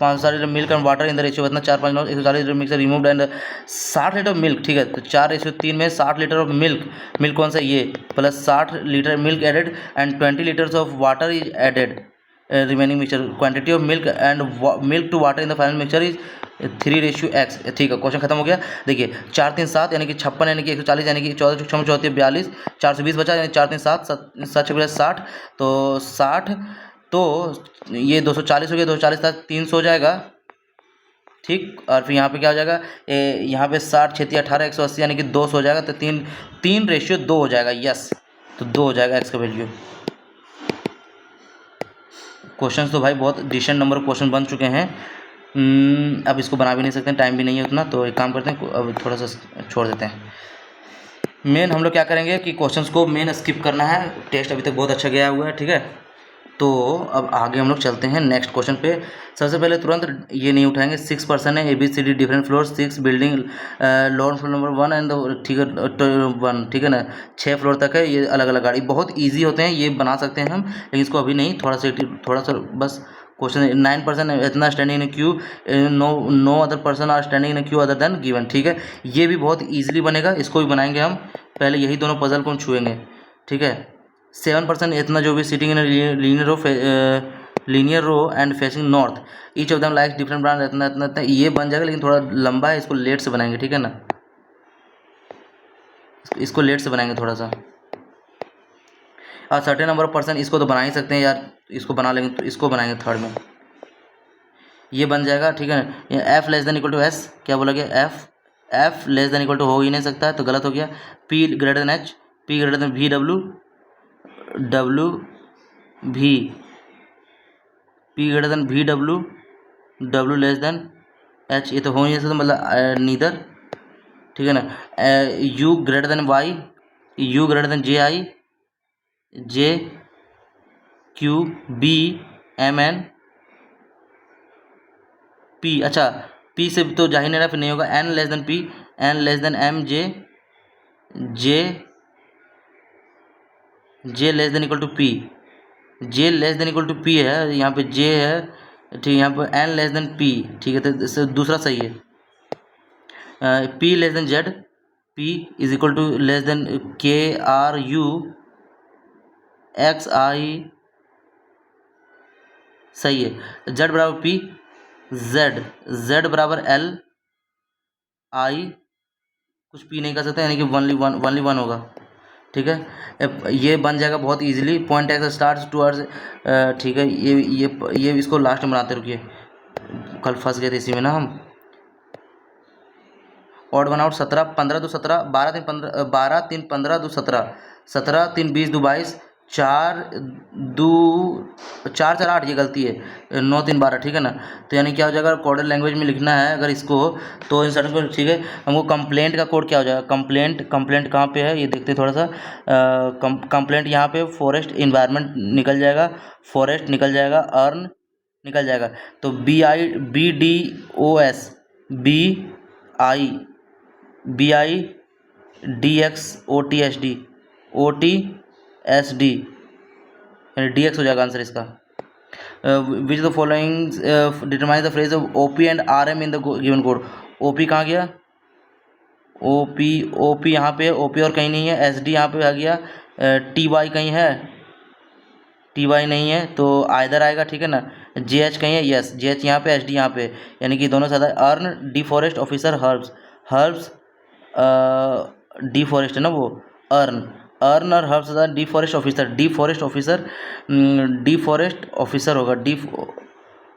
500 litre milk and water in the ratio कितना 4 5 9 140 litre mixer removed and 60 litre milk. ठीक है, तो 4:3 में 60 लीटर ऑफ मिल्क, मिल्क कौन सा ये, plus 60 litre milk added and 20 litres of water is added, remaining mixture quantity of milk and milk to water in the final mixture is 3:x। ठीक है, question खत्म हो गया। देखिए 4 3 7 यानी कि 56, यानी कि 140, यानी कि 14 6 34 42, 420 बचा, यानी 4 3 7 7 6 60, तो 60, तो ये 240 हो गया, 240 था 300 हो जाएगा। ठीक, और फिर यहाँ पे क्या हो जाएगा, यहाँ पे 60 6 18 180, यानी कि 200 हो जाएगा, तो 3:2 हो जाएगा। यस, तो 2 हो जाएगा एक्स का वैल्यू। क्वेश्चंस तो भाई बहुत डिसेंट नंबर क्वेश्चन बन चुके हैं। अब इसको बना भी नहीं सकते, टाइम भी नहीं है उतना, तो एक काम करते हैं, अब थोड़ा सा छोड़ देते हैं। मेन हम लोग क्या करेंगे कि क्वेश्चंस को मेन स्किप करना है। टेस्ट अभी तक बहुत अच्छा गया हुआ है। ठीक है, तो अब आगे हम लोग चलते हैं नेक्स्ट क्वेश्चन पे। सबसे पहले तुरंत ये नहीं उठाएंगे, 6 पर्सन है, ABCD different floor, 6 building, loan floor number 1 and, ठीक है 1, ठीक है ना, 6 फ्लोर तक है, ये अलग अलग गाड़ी बहुत ईजी होते हैं, ये बना सकते हैं हम, लेकिन इसको अभी नहीं, थोड़ा सा बस क्वेश्चन। 9 पर्सन इतना standing in queue, no other person are standing in queue other than given. ठीक है, ये भी बहुत ईजिली बनेगा, इसको भी बनाएंगे हम। पहले यही दोनों पजल को हम छुएंगे। ठीक है, 7% इतना जो भी sitting in linear row and facing north, each of them likes different brand, इतना इतना इतना, ये बन जाएगा, लेकिन थोड़ा लंबा है, इसको लेट से बनाएंगे। ठीक है ना, इसको लेट से बनाएंगे थोड़ा सा। और सर्टेन नंबर ऑफ पर्सन, इसको तो बना ही सकते हैं यार, इसको बना लेंगे, तो इसको बनाएंगे थर्ड में, ये बन जाएगा। ठीक है ना, F less than equal to S, क्या बोला गया, F less than equal to हो ही नहीं सकता है, तो गलत हो गया। P greater than H, P greater than V W, W भी, P greater than V W, W less than H, ये तो हो ही नहीं सकता, मतलब नीदर। ठीक है ना, U greater than Y, U greater than J I, J Q B M N P. अच्छा, पी से तो जा ही नहीं रहा, फिर नहीं होगा। N less than P, N less than M J, J J less than equal to P, J less than equal to P है, यहाँ पे जे है। ठीक है, यहाँ पे एन लेस देन पी। ठीक है, तो इससे दूसरा सही है। P less than Z, P is equal to less than K R U X I, सही है। जेड बराबर पी, जेड, जेड बराबर एल आई, कुछ पी नहीं कर सकते, यानी कि ओनली वन होगा। ठीक है, ये बन जाएगा बहुत easily. Point x start towards, ठीक है, ये इसको लास्ट में बनाते, रुकिए, कल फंस गए थे इसी में ना हम। ऑड वन आउट 17 15 2 17, 12 3 15, 12 3 15 2 17, 17 3 20 2 22, 4 2 4 4 8, ये गलती है, 9 3 12। ठीक है ना, तो यानी क्या हो जाएगा, कोडेड लैंग्वेज में लिखना है अगर इसको, तो इंसर्ट को, ठीक है, हमको कंप्लेंट का कोड क्या हो जाएगा, कंप्लेंट कहाँ पे है ये देखते हैं थोड़ा सा। कंप्लेंट यहाँ पे फॉरेस्ट इन्वायरमेंट निकल जाएगा, फॉरेस्ट निकल जाएगा, अर्न निकल जाएगा, तो BIBDOS, BIDXOTSD, यानी DX हो जाएगा आंसर इसका। Which the following determine the phrase of OP and RM in the given code. OP कहाँ गया, OP यहाँ पे, OP और कहीं नहीं है। SD यहाँ पे आ गया, TY कहीं है, TY नहीं है, तो आइदर आएगा। ठीक है ना, JH कहीं है, यस JH यहाँ पे, SD यहाँ पे, यानी कि दोनों साथ। Earn deforest officer herbs deforest है ना वो, अर्न और herbs deforest officer, deforest officer होगा,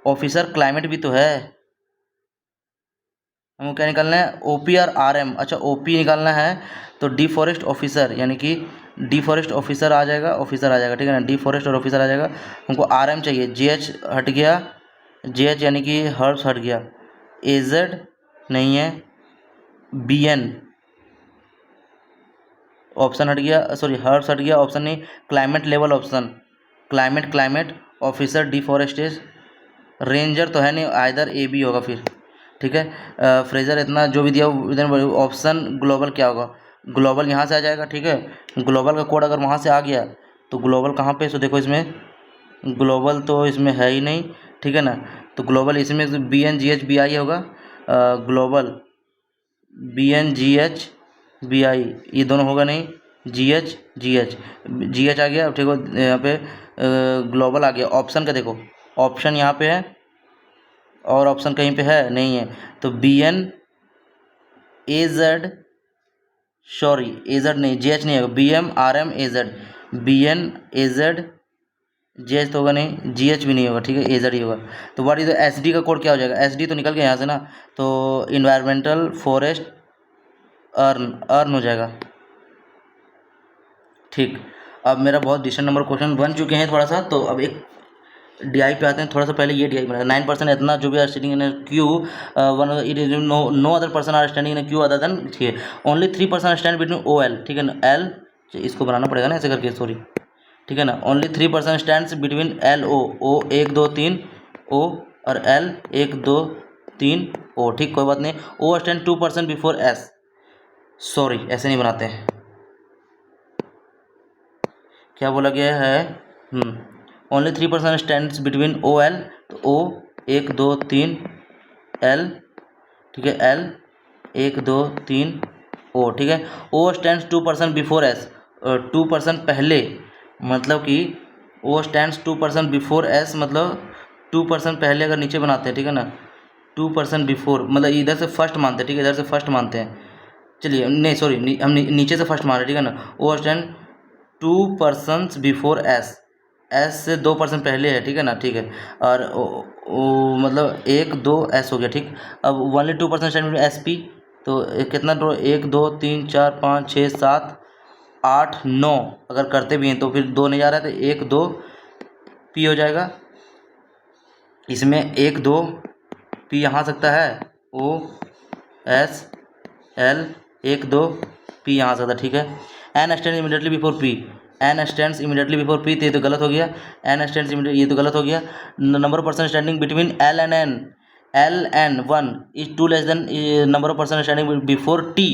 ऑफिसर क्लाइमेट भी तो है। हमको क्या निकालना है, OP और RM। अच्छा, OP निकालना है, तो डिफॉरेस्ट ऑफिसर, यानी कि डिफॉरेस्ट ऑफिसर आ जाएगा, ठीक है ना, डिफॉरेस्ट और ऑफिसर आ जाएगा। हमको RM चाहिए, JH हट गया, JH यानी कि हर्ब्स हट गया, AZ नहीं है, BN ऑप्शन हट गया, सॉरी हर्ब्स हट गया, ऑप्शन नहीं। Climate level option, climate officer deforestation, ranger तो है नहीं, आइदर ए बी होगा फिर, ठीक है। फ्रेजर इतना जो भी दिया इधर ऑप्शन ग्लोबल क्या होगा, ग्लोबल यहाँ से आ जाएगा, ठीक है। ग्लोबल का कोड अगर वहाँ से आ गया तो ग्लोबल कहाँ पे, सो देखो इसमें ग्लोबल तो इसमें है ही नहीं, ठीक है ना। तो ग्लोबल इसमें B N G H B I होगा, global B N G H B I, ये दोनों होगा नहीं, जी एच आ गया, ठीक है। यहाँ पे ग्लोबल आ गया। ऑप्शन का देखो, ऑप्शन यहाँ पे है और ऑप्शन कहीं पे है नहीं है, तो B N A Z, sorry A Z नहीं, जी एच नहीं होगा, B M R M A Z, B N A Z, G H तो होगा नहीं, जी एच भी नहीं होगा, ठीक है, ए जेड ही होगा। तो व्हाट इज एस डी का कोड क्या हो जाएगा, एस डी तो निकल गया यहाँ से ना, तो इन्वायरमेंटल फॉरेस्ट अर्न हो जाएगा, ठीक। अब मेरा बहुत डिसीजन नंबर क्वेश्चन बन चुके हैं थोड़ा सा, तो अब एक डीआई पे आते हैं। थोड़ा सा पहले ये डीआई बना 9% इतना जो भी are standing in queue one it is no other person are standing in queue other than, ठीक है। Only 3% stand between O L, ठीक है ना, एल इसको बनाना पड़ेगा ना ऐसे करके, सॉरी, ठीक है ना। Only 3% stands between L O 1 2 3 O और एल 1 2 3 ओ, ठीक, कोई बात नहीं। O stand 2% before S, sorry ऐसे नहीं बनाते हैं, क्या बोला गया है, only 3% stands between O L, तो ओ 1 2 3 एल, ठीक है, एल 1 2 3 ओ, ठीक है। ओ स्टैंड्स 2% बिफोर एस, 2% पहले, मतलब कि ओ स्टैंड्स 2% बिफोर एस, मतलब 2% पहले अगर नीचे बनाते हैं, ठीक है ना, 2% बिफोर मतलब इधर से फर्स्ट मानते हैं, ठीक है, इधर से फर्स्ट मानते हैं, चलिए नहीं सॉरी हम नीचे से फर्स्ट मान रहे हैं, ठीक है ना। O stand 2% before S, S से 2% पहले है, ठीक है ना, ठीक है। और मतलब 1 2 एस हो गया, ठीक। अब ओनली 2% स्टैंड एस पी, तो कितना ड्रो, 1 2 3 4 5 6 7 8 9, अगर करते भी हैं तो फिर 2 नहीं जा रहा है, तो 1 2 पी हो जाएगा। इसमें 1 2 पी यहाँ आ सकता है, ओ एस एल 1 2 पी यहाँ आ सकता है, ठीक है। N stand immediately before P, N stands immediately before P, तो ये तो गलत हो गया। एन स्टैंड्स इमीडिएट, ये तो गलत हो गया। Number of person standing between L and N, L N 1 is 2 less than number of person standing before T,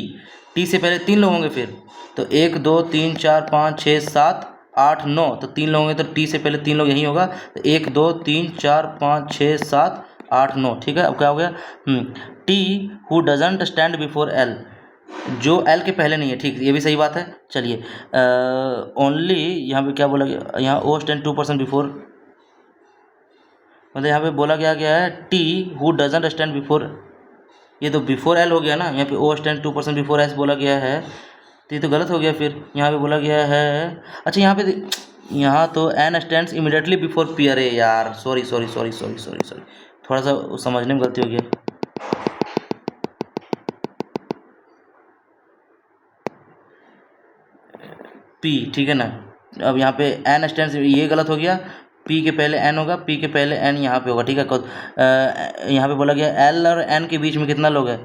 T से पहले 3 लोग होंगे फिर, तो 1 2 3 4 5 6 7 8 9, तो 3 लोग होंगे, तो टी से पहले 3 लोग यही होगा, तो 1 2 3 4 5 6 7 8 9, ठीक है। अब क्या हो गया, T who doesn't stand before L, जो एल के पहले नहीं है, ठीक, ये भी सही बात है। चलिए ओनली यहाँ पे क्या बोला गया, यहाँ ओ स्टैंड 2% बिफोर, मतलब यहाँ पे बोला गया है T who doesn't stand before, ये तो बिफोर एल हो गया ना, यहाँ पे ओ स्टैंड 2% बिफोर एस बोला गया है, तो ये तो गलत हो गया। फिर यहाँ पे बोला गया है, अच्छा यहाँ तो N stands immediately before P, अरे यार सॉरी, थोड़ा सा समझने में गलती हो गई, पी, ठीक है ना। अब यहाँ पे एन स्टैंड्स, ये गलत हो गया, पी के पहले एन होगा, पी के पहले एन यहाँ पे होगा, ठीक है। यहाँ पे बोला गया एल और एन के बीच में कितना लोग है,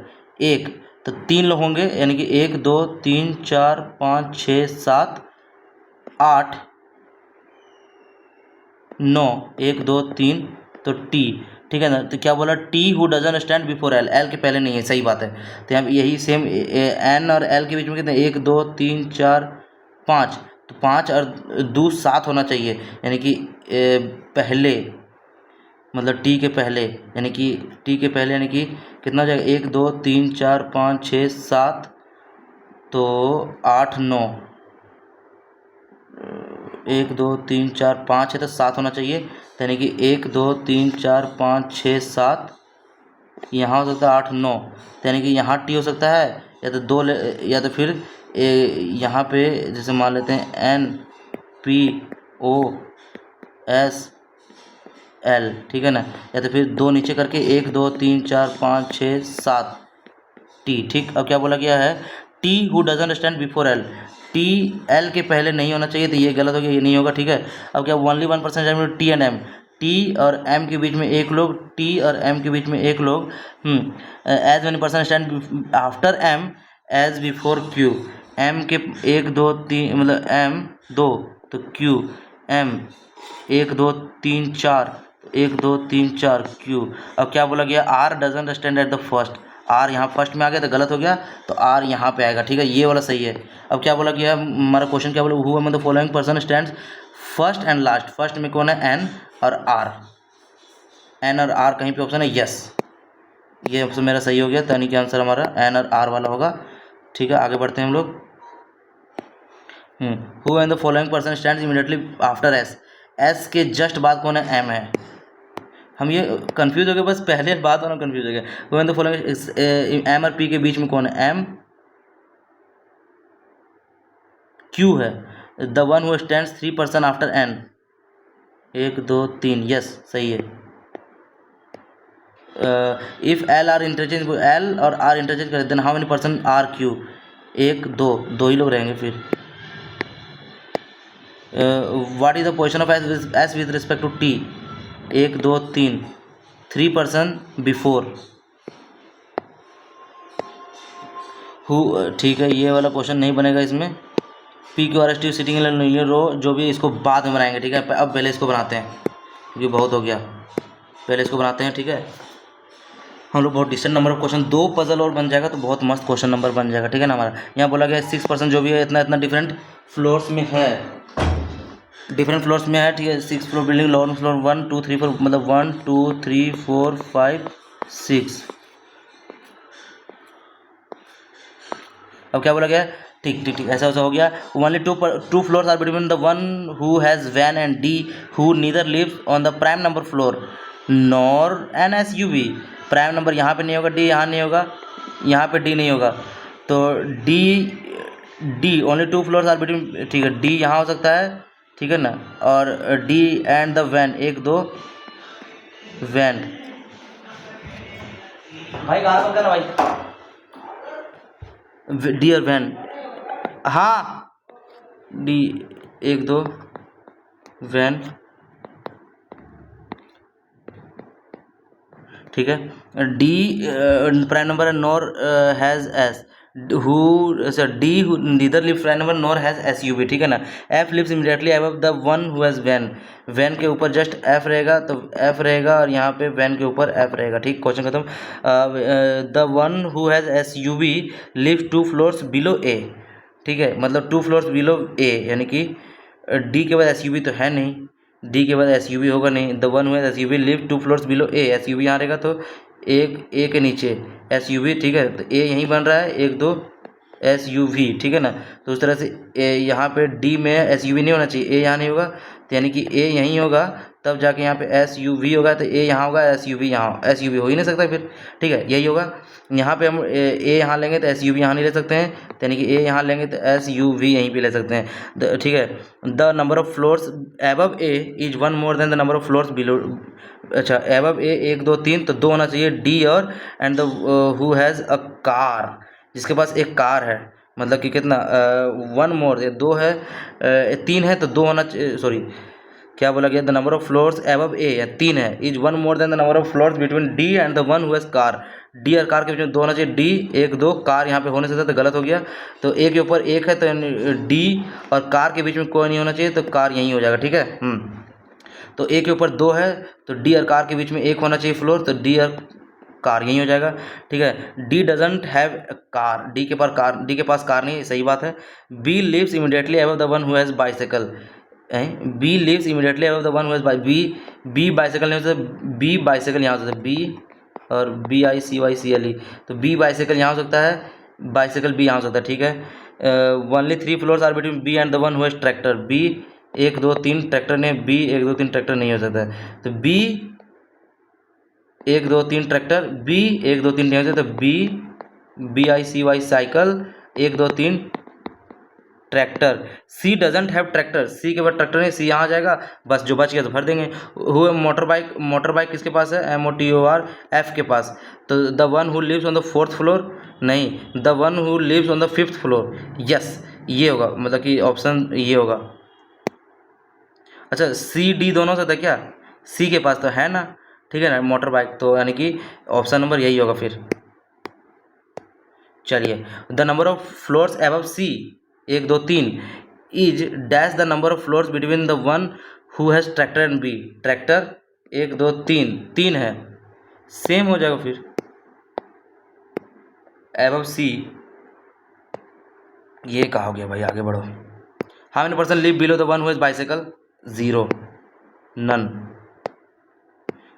1, तो 3 लोग होंगे, यानी कि 1 2 3 4 5 6 7 8 9, 1 2 3, तो टी, ठीक है ना। तो क्या बोला, T who doesn't stand before L, L के पहले नहीं है, सही बात है। तो यहाँ यही सेम एन और एल के बीच में कितने, 1 2 3 4 5, तो 5 और 2 7 होना चाहिए, यानी कि पहले, मतलब टी के पहले, यानी कि टी के पहले, यानी कि कितना हो जाएगा, 1 2 3 4 5 6 7, तो 8 9, 1 2 3 4 5 है, तो 7 होना चाहिए, तो यानी कि 1 2 3 4 5 6 7, यहाँ हो सकता है 8 9, तो यानी कि यहाँ टी हो सकता है, या तो या तो फिर यहाँ पे जैसे मान लेते हैं N P O S L, ठीक है ना, या तो फिर 2 नीचे करके 1 2 3 4 5 6 7 टी, ठीक। अब क्या बोला गया है, T who doesn't stand before L, T L के पहले नहीं होना चाहिए, तो ये गलत हो गया, ये नहीं होगा, ठीक है। अब क्या only 1% T and M, T और एम के बीच में एक लोग, टी और एम के बीच में एक लोग, as 1% stand after M as before Q, M के 1 2 3 मतलब एम 2, तो क्यू एम 1 2 3 4, 1 2 3 4 क्यू। अब क्या बोला गया, R doesn't stand at the first, R यहाँ फर्स्ट में आ गया तो गलत हो गया, तो आर यहाँ पे आएगा, ठीक है, ये वाला सही है। अब क्या बोला गया, हमारा क्वेश्चन क्या बोला, who among the following person stands first and last, first में कौन है, एन और आर, एन और आर कहीं पे ऑप्शन है, यस, ये ऑप्शन मेरा सही हो गया, तो यानी कि आंसर हमारा एन और आर वाला होगा। ठीक है, आगे बढ़ते हैं हम लोग। Who and the following person stands immediately after S, S के जस्ट बाद कौन है, एम है। हम ये कंफ्यूज हो गए, बस पहले बात वाला कंफ्यूज हो गया। Who and the following, M और पी के बीच में कौन है, एम क्यू है। The one who stands 3 person after N, 1 2 3, yes सही है। If L R interchange, L और आर इंटरचेंज कर then how many person are queue, 1 2, 2 ही लोग रहेंगे फिर। What is the position of S with respect to T, 1 2 3, 3 person before who, ठीक है, ये वाला क्वेश्चन नहीं बनेगा इसमें। P Q R S T sitting in ये रो जो भी, इसको बाद में बनाएंगे, ठीक है, अब पहले इसको बनाते हैं क्योंकि बहुत हो गया, पहले इसको बनाते हैं, ठीक है। हम लोग बहुत decent number of question, 2 puzzle और बन जाएगा तो बहुत मस्त क्वेश्चन नंबर बन जाएगा, ठीक है ना। हमारा यहाँ बोला गया 6% जो भी है इतना इतना डिफरेंट फ्लोर्स में है, डिफरेंट फ्लोर्स में है, ठीक है। 6 फ्लोर बिल्डिंग, 11 फ्लोर, 1 2 3 4, मतलब 1 2 3 4 5 6। अब क्या बोला गया, ठीक ठीक ठीक, ऐसा ऐसा हो गया। Only two floors are between the one who has van and D who neither lives on the prime number floor nor an S U V. Prime number यहाँ पे नहीं होगा, डी यहाँ नहीं होगा, यहाँ पे डी नहीं होगा, तो D D only 2 floors are between, ठीक है, डी यहाँ हो सकता है, ठीक है ना, और D and the van, 1 2 van, भाई गाना बंद करना भाई, डी और वैन, हाँ डी 1 2 वैन, ठीक है। डी प्राइम नंबर है, nor has S, who sir D neither lives prime number nor has S U V, ठीक है ना। F lives immediately above the one who has van, van के ऊपर just F रहेगा, तो एफ रहेगा और यहाँ पे वैन के ऊपर एफ रहेगा, ठीक, क्वेश्चन खत्म। The one who has S U V lives 2 floors below A, ठीक है, मतलब 2 फ्लोर्स बिलो ए, यानी कि डी के बाद एस यू वी तो है नहीं, डी के बाद एस यू वी होगा नहीं। The one who S U V live 2 floors below A, S U V यहाँ रहेगा तो एक ए के नीचे एस यू वी, ठीक है, तो ए यहीं बन रहा है, 1 2 एस यू वी, ठीक है ना। तो उस तरह से यहाँ पे डी में एस यू वी नहीं होना चाहिए, ए यहाँ नहीं होगा, तो यानी कि ए यहीं होगा, तब जाके यहाँ पे एस यू वी होगा, तो ए यहाँ होगा, एस यू वी यहाँ, एस यू वी हो ही नहीं सकता फिर, ठीक है, यही होगा। यहाँ पे हम ए यहाँ लेंगे तो एस यू वी यहाँ नहीं ले सकते हैं, तो यानी कि ए यहाँ लेंगे तो एस यू वी यहीं पे ले सकते हैं, ठीक है। The number of floors above A is 1 more than the number of floors below, अच्छा एबव ए 1 2 3, तो 2 होना चाहिए, डी और and the who has a car, जिसके पास एक कार है, मतलब कि कितना 1 मोर, 2 है, 3 है तो 2 होना, सॉरी क्या बोला गया, the number of floors above A या 3 है, is 1 more than the number of floors between D and the one who has car, D और कार के बीच में 2 होना चाहिए, डी 1 2, कार यहाँ पे होने से था तो गलत हो गया, तो ए के ऊपर 1 है तो डी और कार के बीच में कोई नहीं होना चाहिए, तो कार यहीं हो जाएगा, ठीक है। तो ए के ऊपर 2 है तो डी और कार के बीच में 1 होना चाहिए फ्लोर, तो डी और कार यहीं हो जाएगा, ठीक है। D doesn't have car, D के पास कार नहीं, सही बात है। B lives immediately above the one who has bicycle, B lives immediately above the one who has B bicycle नहीं हो सकता, बी बाइसाइकिल यहाँ हो सकता है, बी और B I C Y C L E, तो बी बाइसाइकिल यहाँ हो सकता है, बाइसाइकिल बी यहाँ हो सकता है, ठीक है। Only 3 floors are between B and the one who has tractor, B 1 2 3 tractor ने, बी 1 2 3 ट्रैक्टर नहीं हो सकता है, तो बी 1 2 3 ट्रैक्टर, बी 1 2 3 नहीं हो सकता, तो B I C Y cycle, 1 2 3 tractor. C doesn't have tractor, C के बाद ट्रैक्टर नहीं, सी यहाँ आ जाएगा, बस जो बच गया तो भर देंगे। हुए मोटर बाइक किसके पास है, MOTOR एफ के पास, तो the one who lives on the 4th floor नहीं, the one who lives on the 5th floor, yes ये होगा, मतलब कि ऑप्शन ये होगा। अच्छा सी डी दोनों से था क्या, सी के पास तो है ना, ठीक है ना, मोटर बाइक, तो यानी कि ऑप्शन नंबर यही होगा फिर। चलिए, the number of floors above C 1 2 3 is dash the number of floors between the one who has tractor and B, tractor 1 2 3 3 है, सेम हो जाएगा फिर एबव सी। ये कहा हो गया भाई, आगे बढ़ो। How many person live below the one who has bicycle? 0, none.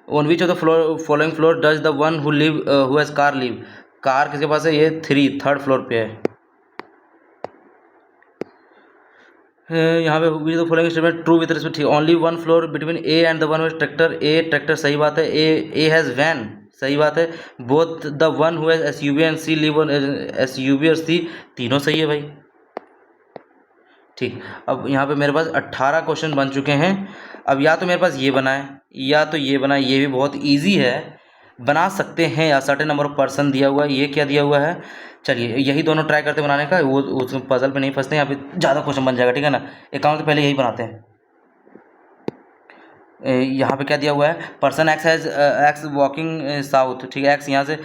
On which of the following floor does the one who has car live? Car किसके पास है? ये 3, थर्ड फ्लोर पे है। यहाँ पे which the following statement true with respect, only one floor between A and the one with tractor. A tractor, सही बात है। ए हैज़ वैन, सही बात है। Both the one who has SUV and C live on SUV और सी, तीनों सही है भाई। ठीक, अब यहाँ पे मेरे पास 18 क्वेश्चन बन चुके हैं। अब या तो मेरे पास ये बना है या तो ये बना है, ये भी बहुत ईजी है, बना सकते हैं। या सर्टेन नंबर ऑफ पर्सन दिया हुआ है, ये क्या दिया हुआ है? चलिए यही दोनों ट्राई करते बनाने का, वो उस पजल पे नहीं फंसते, यहाँ पे ज़्यादा क्वेश्चन बन जाएगा, ठीक है ना। एक काम तो पहले यही बनाते हैं। यहाँ पे क्या दिया हुआ है? Person x has x walking south, ठीक है। एक्स यहाँ से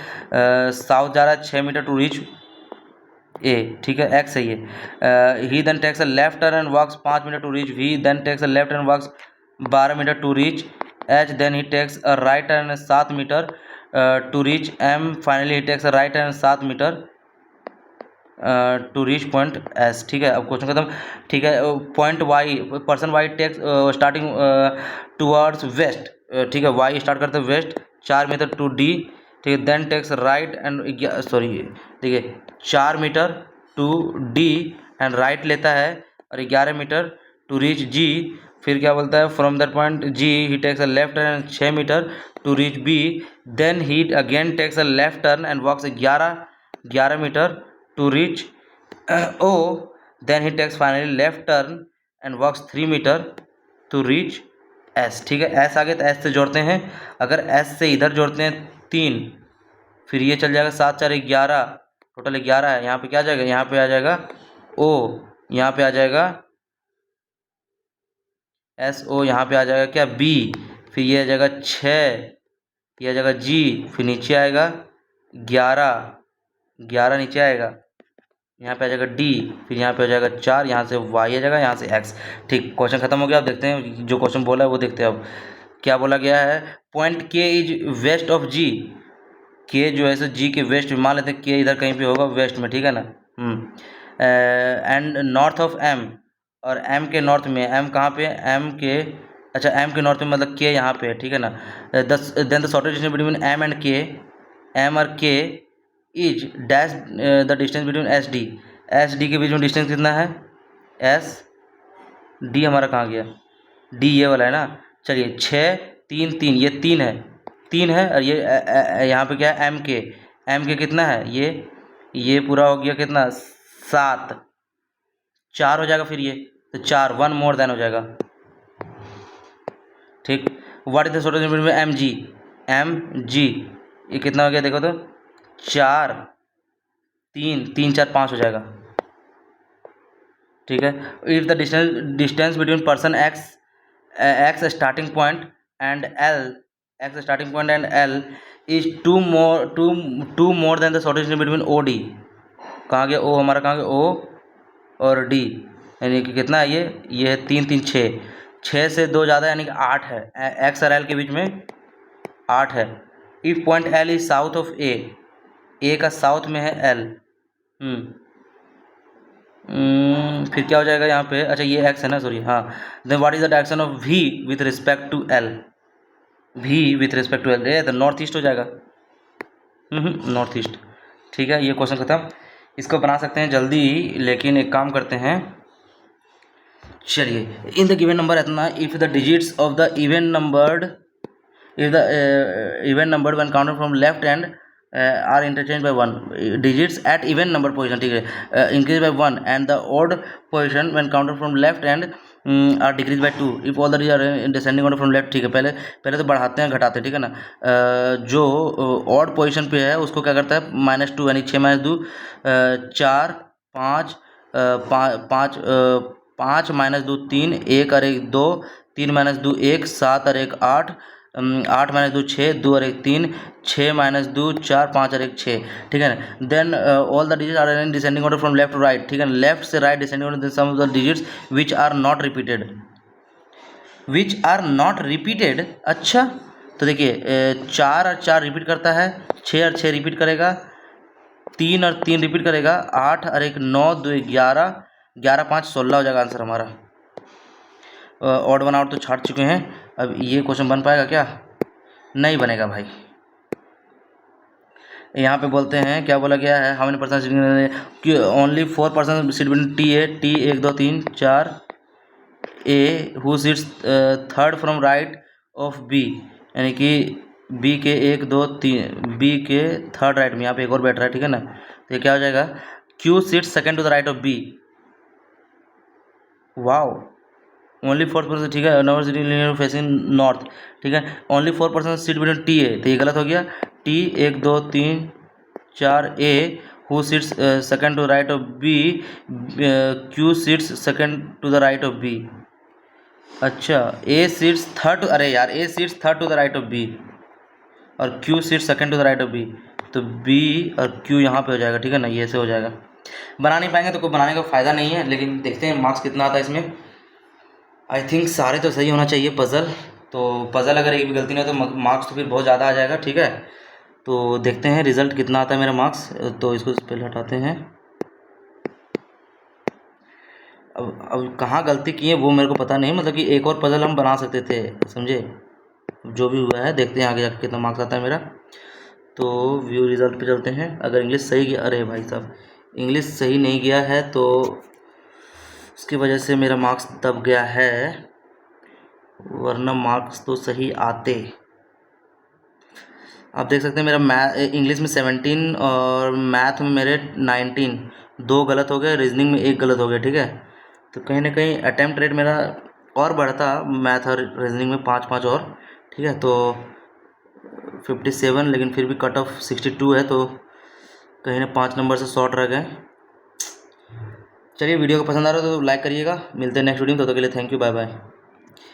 साउथ जा रहा है 6 मीटर टू रीच ए, ठीक है, एक्स सही है। He then takes a left turn and walks 5 metre to reach V, then takes a left and walks 12 metre to reach H, then he takes a right turn 7 metre to reach M, finally he takes a right turn 7 metre to reach point S, ठीक है। अब question खत्म, ठीक है। Point Y, person Y takes starting towards west, ठीक है। Y start करते west 4 metre to D, ठीक है। Then takes right and sorry, देखिए 4 metre to D and right लेता है और 11 मीटर टू रीच जी। फिर क्या बोलता है? From that point G he takes a left turn 6 metre to reach B, then he again takes a left turn and walks 11 metre to reach O, then he takes finally left turn and walks 3 meter to reach S, ठीक है। S आगे तो S से जोड़ते हैं, अगर S से इधर जोड़ते हैं 3, फिर ये चल जाएगा 7 4 11, टोटल 11 है। यहाँ पे क्या आ जाएगा? यहाँ पे आ जाएगा O, यहाँ पे आ जाएगा SO, यहाँ पे आ जाएगा क्या? B, फिर ये आ जाएगा 6, ये आ जाएगा G, फिर नीचे आएगा 11 नीचे आएगा, यहाँ पे आ जाएगा डी, फिर यहाँ पे आ जाएगा 4, यहाँ से वाई आ जाएगा, यहाँ से एक्स। ठीक, क्वेश्चन खत्म हो गया। अब देखते हैं जो क्वेश्चन बोला है वो देखते हैं। अब क्या बोला गया है? पॉइंट के इज वेस्ट ऑफ जी। के जो है सो जी के वेस्ट, मान लेते हैं के इधर कहीं पे होगा वेस्ट में, ठीक है ना। एंड नॉर्थ ऑफ एम, और एम के नॉर्थ में, एम कहाँ पे? एम के, अच्छा एम के नॉर्थ में मतलब के यहाँ पे है, ठीक है ना। Then the shortest distance between M and K, M और K is dash the distance between S D. S D के बीच में डिस्टेंस कितना है? एस डी हमारा कहाँ गया? डी ये वाला है ना। चलिए 6 3 3, ये 3 है और ये यहाँ पे क्या है? एम के कितना है? ये पूरा हो गया कितना? 7, 4 हो जाएगा फिर ये, तो 4 1 मोर देन हो जाएगा, ठीक। What is the shortest between M G, ये कितना हो गया देखो तो? 4 3 4 5 हो जाएगा, ठीक है। If the distance between person X starting point and L is two more than the shortest distance between O D. कहाँ गया ओ हमारा? कहाँ गया ओ और डी? यानी कि कितना है ये है 3 3 6 से 2 ज़्यादा, यानी कि 8 है। एक्स और एल के बीच में 8 है। If point L is south of A का साउथ में है एल, फिर क्या हो जाएगा यहाँ पे? अच्छा ये एक्स है ना, सॉरी, हाँ। Then what is the direction of V with respect to L? V with respect to L, तो नॉर्थ ईस्ट हो जाएगा, नॉर्थ ईस्ट, ठीक है। ये क्वेश्चन खत्म। इसको बना सकते हैं जल्दी, लेकिन एक काम करते हैं। चलिए, इन द गिवन नंबर इतना, if the digits of the even numbered, if the even number when counted from left hand are interchanged by 1, digits at even number position, ठीक है, increase by 1 and the odd position when counted from left hand are decreased by 2 if all the digits are in descending order from left, ठीक है। पहले तो बढ़ाते हैं घटाते हैं, ठीक है ना। जो ऑड पोजीशन पे है उसको क्या करता है? -2, यानी 6 - 2 4 5 5 - 2 3, 1 और 1 2, 3 - 2 1, 7 और 1 8, 8 - 2 6, 2 और 1 3, 6 - 2 4, 5 और 1 6, ठीक है ना। Then all the digits are in descending order from left to right, ठीक है ना। लेफ्ट से right descending order, sum of the digits which are not repeated. Which are not repeated. अच्छा, तो देखिए 4 और 4 रिपीट करता है, 6 और 6 रिपीट करेगा, 3 और 3 रिपीट करेगा, 8 और 1 9, 2 11, 11 5 16 हो जाएगा आंसर हमारा। ऑड वन आउट तो छाट चुके हैं। अब ये क्वेश्चन बन पाएगा क्या? नहीं बनेगा भाई। यहाँ पे बोलते हैं क्या बोला गया है, how many percent only 4% seat between T 1 2 3 4 A who sits third from right of B, यानी कि बी के 1 2 3 बी के थर्ड राइट में, यहाँ पे एक और बैठ रहा है, ठीक है ना। तो ये क्या हो जाएगा, Q seats second to the right of B. Wow, only 4%, ठीक है। नंबर सीटिंग फेसिंग नॉर्थ, ठीक है। Only 4% seat between T A, तो ये गलत हो गया। T 1 2 3 4 A who seats second to right of B, Q seats second to the right of B. अच्छा, ए सीट्स थर्ड, अरे यार A seats third to the right of B और Q seats second to the right of B, तो B और Q यहाँ पे हो जाएगा, ठीक है ना। ये ऐसे हो जाएगा। बना नहीं पाएंगे तो कोई बनाने का फ़ायदा नहीं है, लेकिन देखते हैं मार्क्स कितना आता है इसमें। आई थिंक सारे तो सही होना चाहिए पज़ल, तो पज़ल अगर एक भी गलती नहीं हो तो मार्क्स तो फिर बहुत ज़्यादा आ जाएगा, ठीक है। तो देखते हैं रिज़ल्ट कितना आता है मेरा मार्क्स। तो इसको पहले हटाते हैं। अब कहाँ गलती की है वो मेरे को पता नहीं, मतलब कि एक और पज़ल हम बना सकते थे, समझे। जो भी हुआ है देखते हैं आगे जाकर कितना मार्क्स आता है मेरा। तो व्यू रिज़ल्ट पे चलते हैं। अगर इंग्लिश सही गया, अरे भाई साहब इंग्लिश सही नहीं गया है तो उसकी वजह से मेरा मार्क्स दब गया है, वरना मार्क्स तो सही आते। आप देख सकते हैं मेरा इंग्लिश में 17 और मैथ में मेरे 19, 2 गलत हो गए, रीजनिंग में 1 गलत हो गया, ठीक है। तो कहीं ना कहीं अटैम्प्ट रेट मेरा और बढ़ता, मैथ और रीजनिंग में 5 5 और, ठीक है। तो 57, लेकिन फिर भी कट ऑफ 62 है, तो कहीं ना 5 नंबर से शॉर्ट रह गए। चलिए, वीडियो को पसंद आ रहा है तो लाइक करिएगा। मिलते हैं नेक्स्ट वीडियो में, तब तक के लिए थैंक यू, बाय बाय।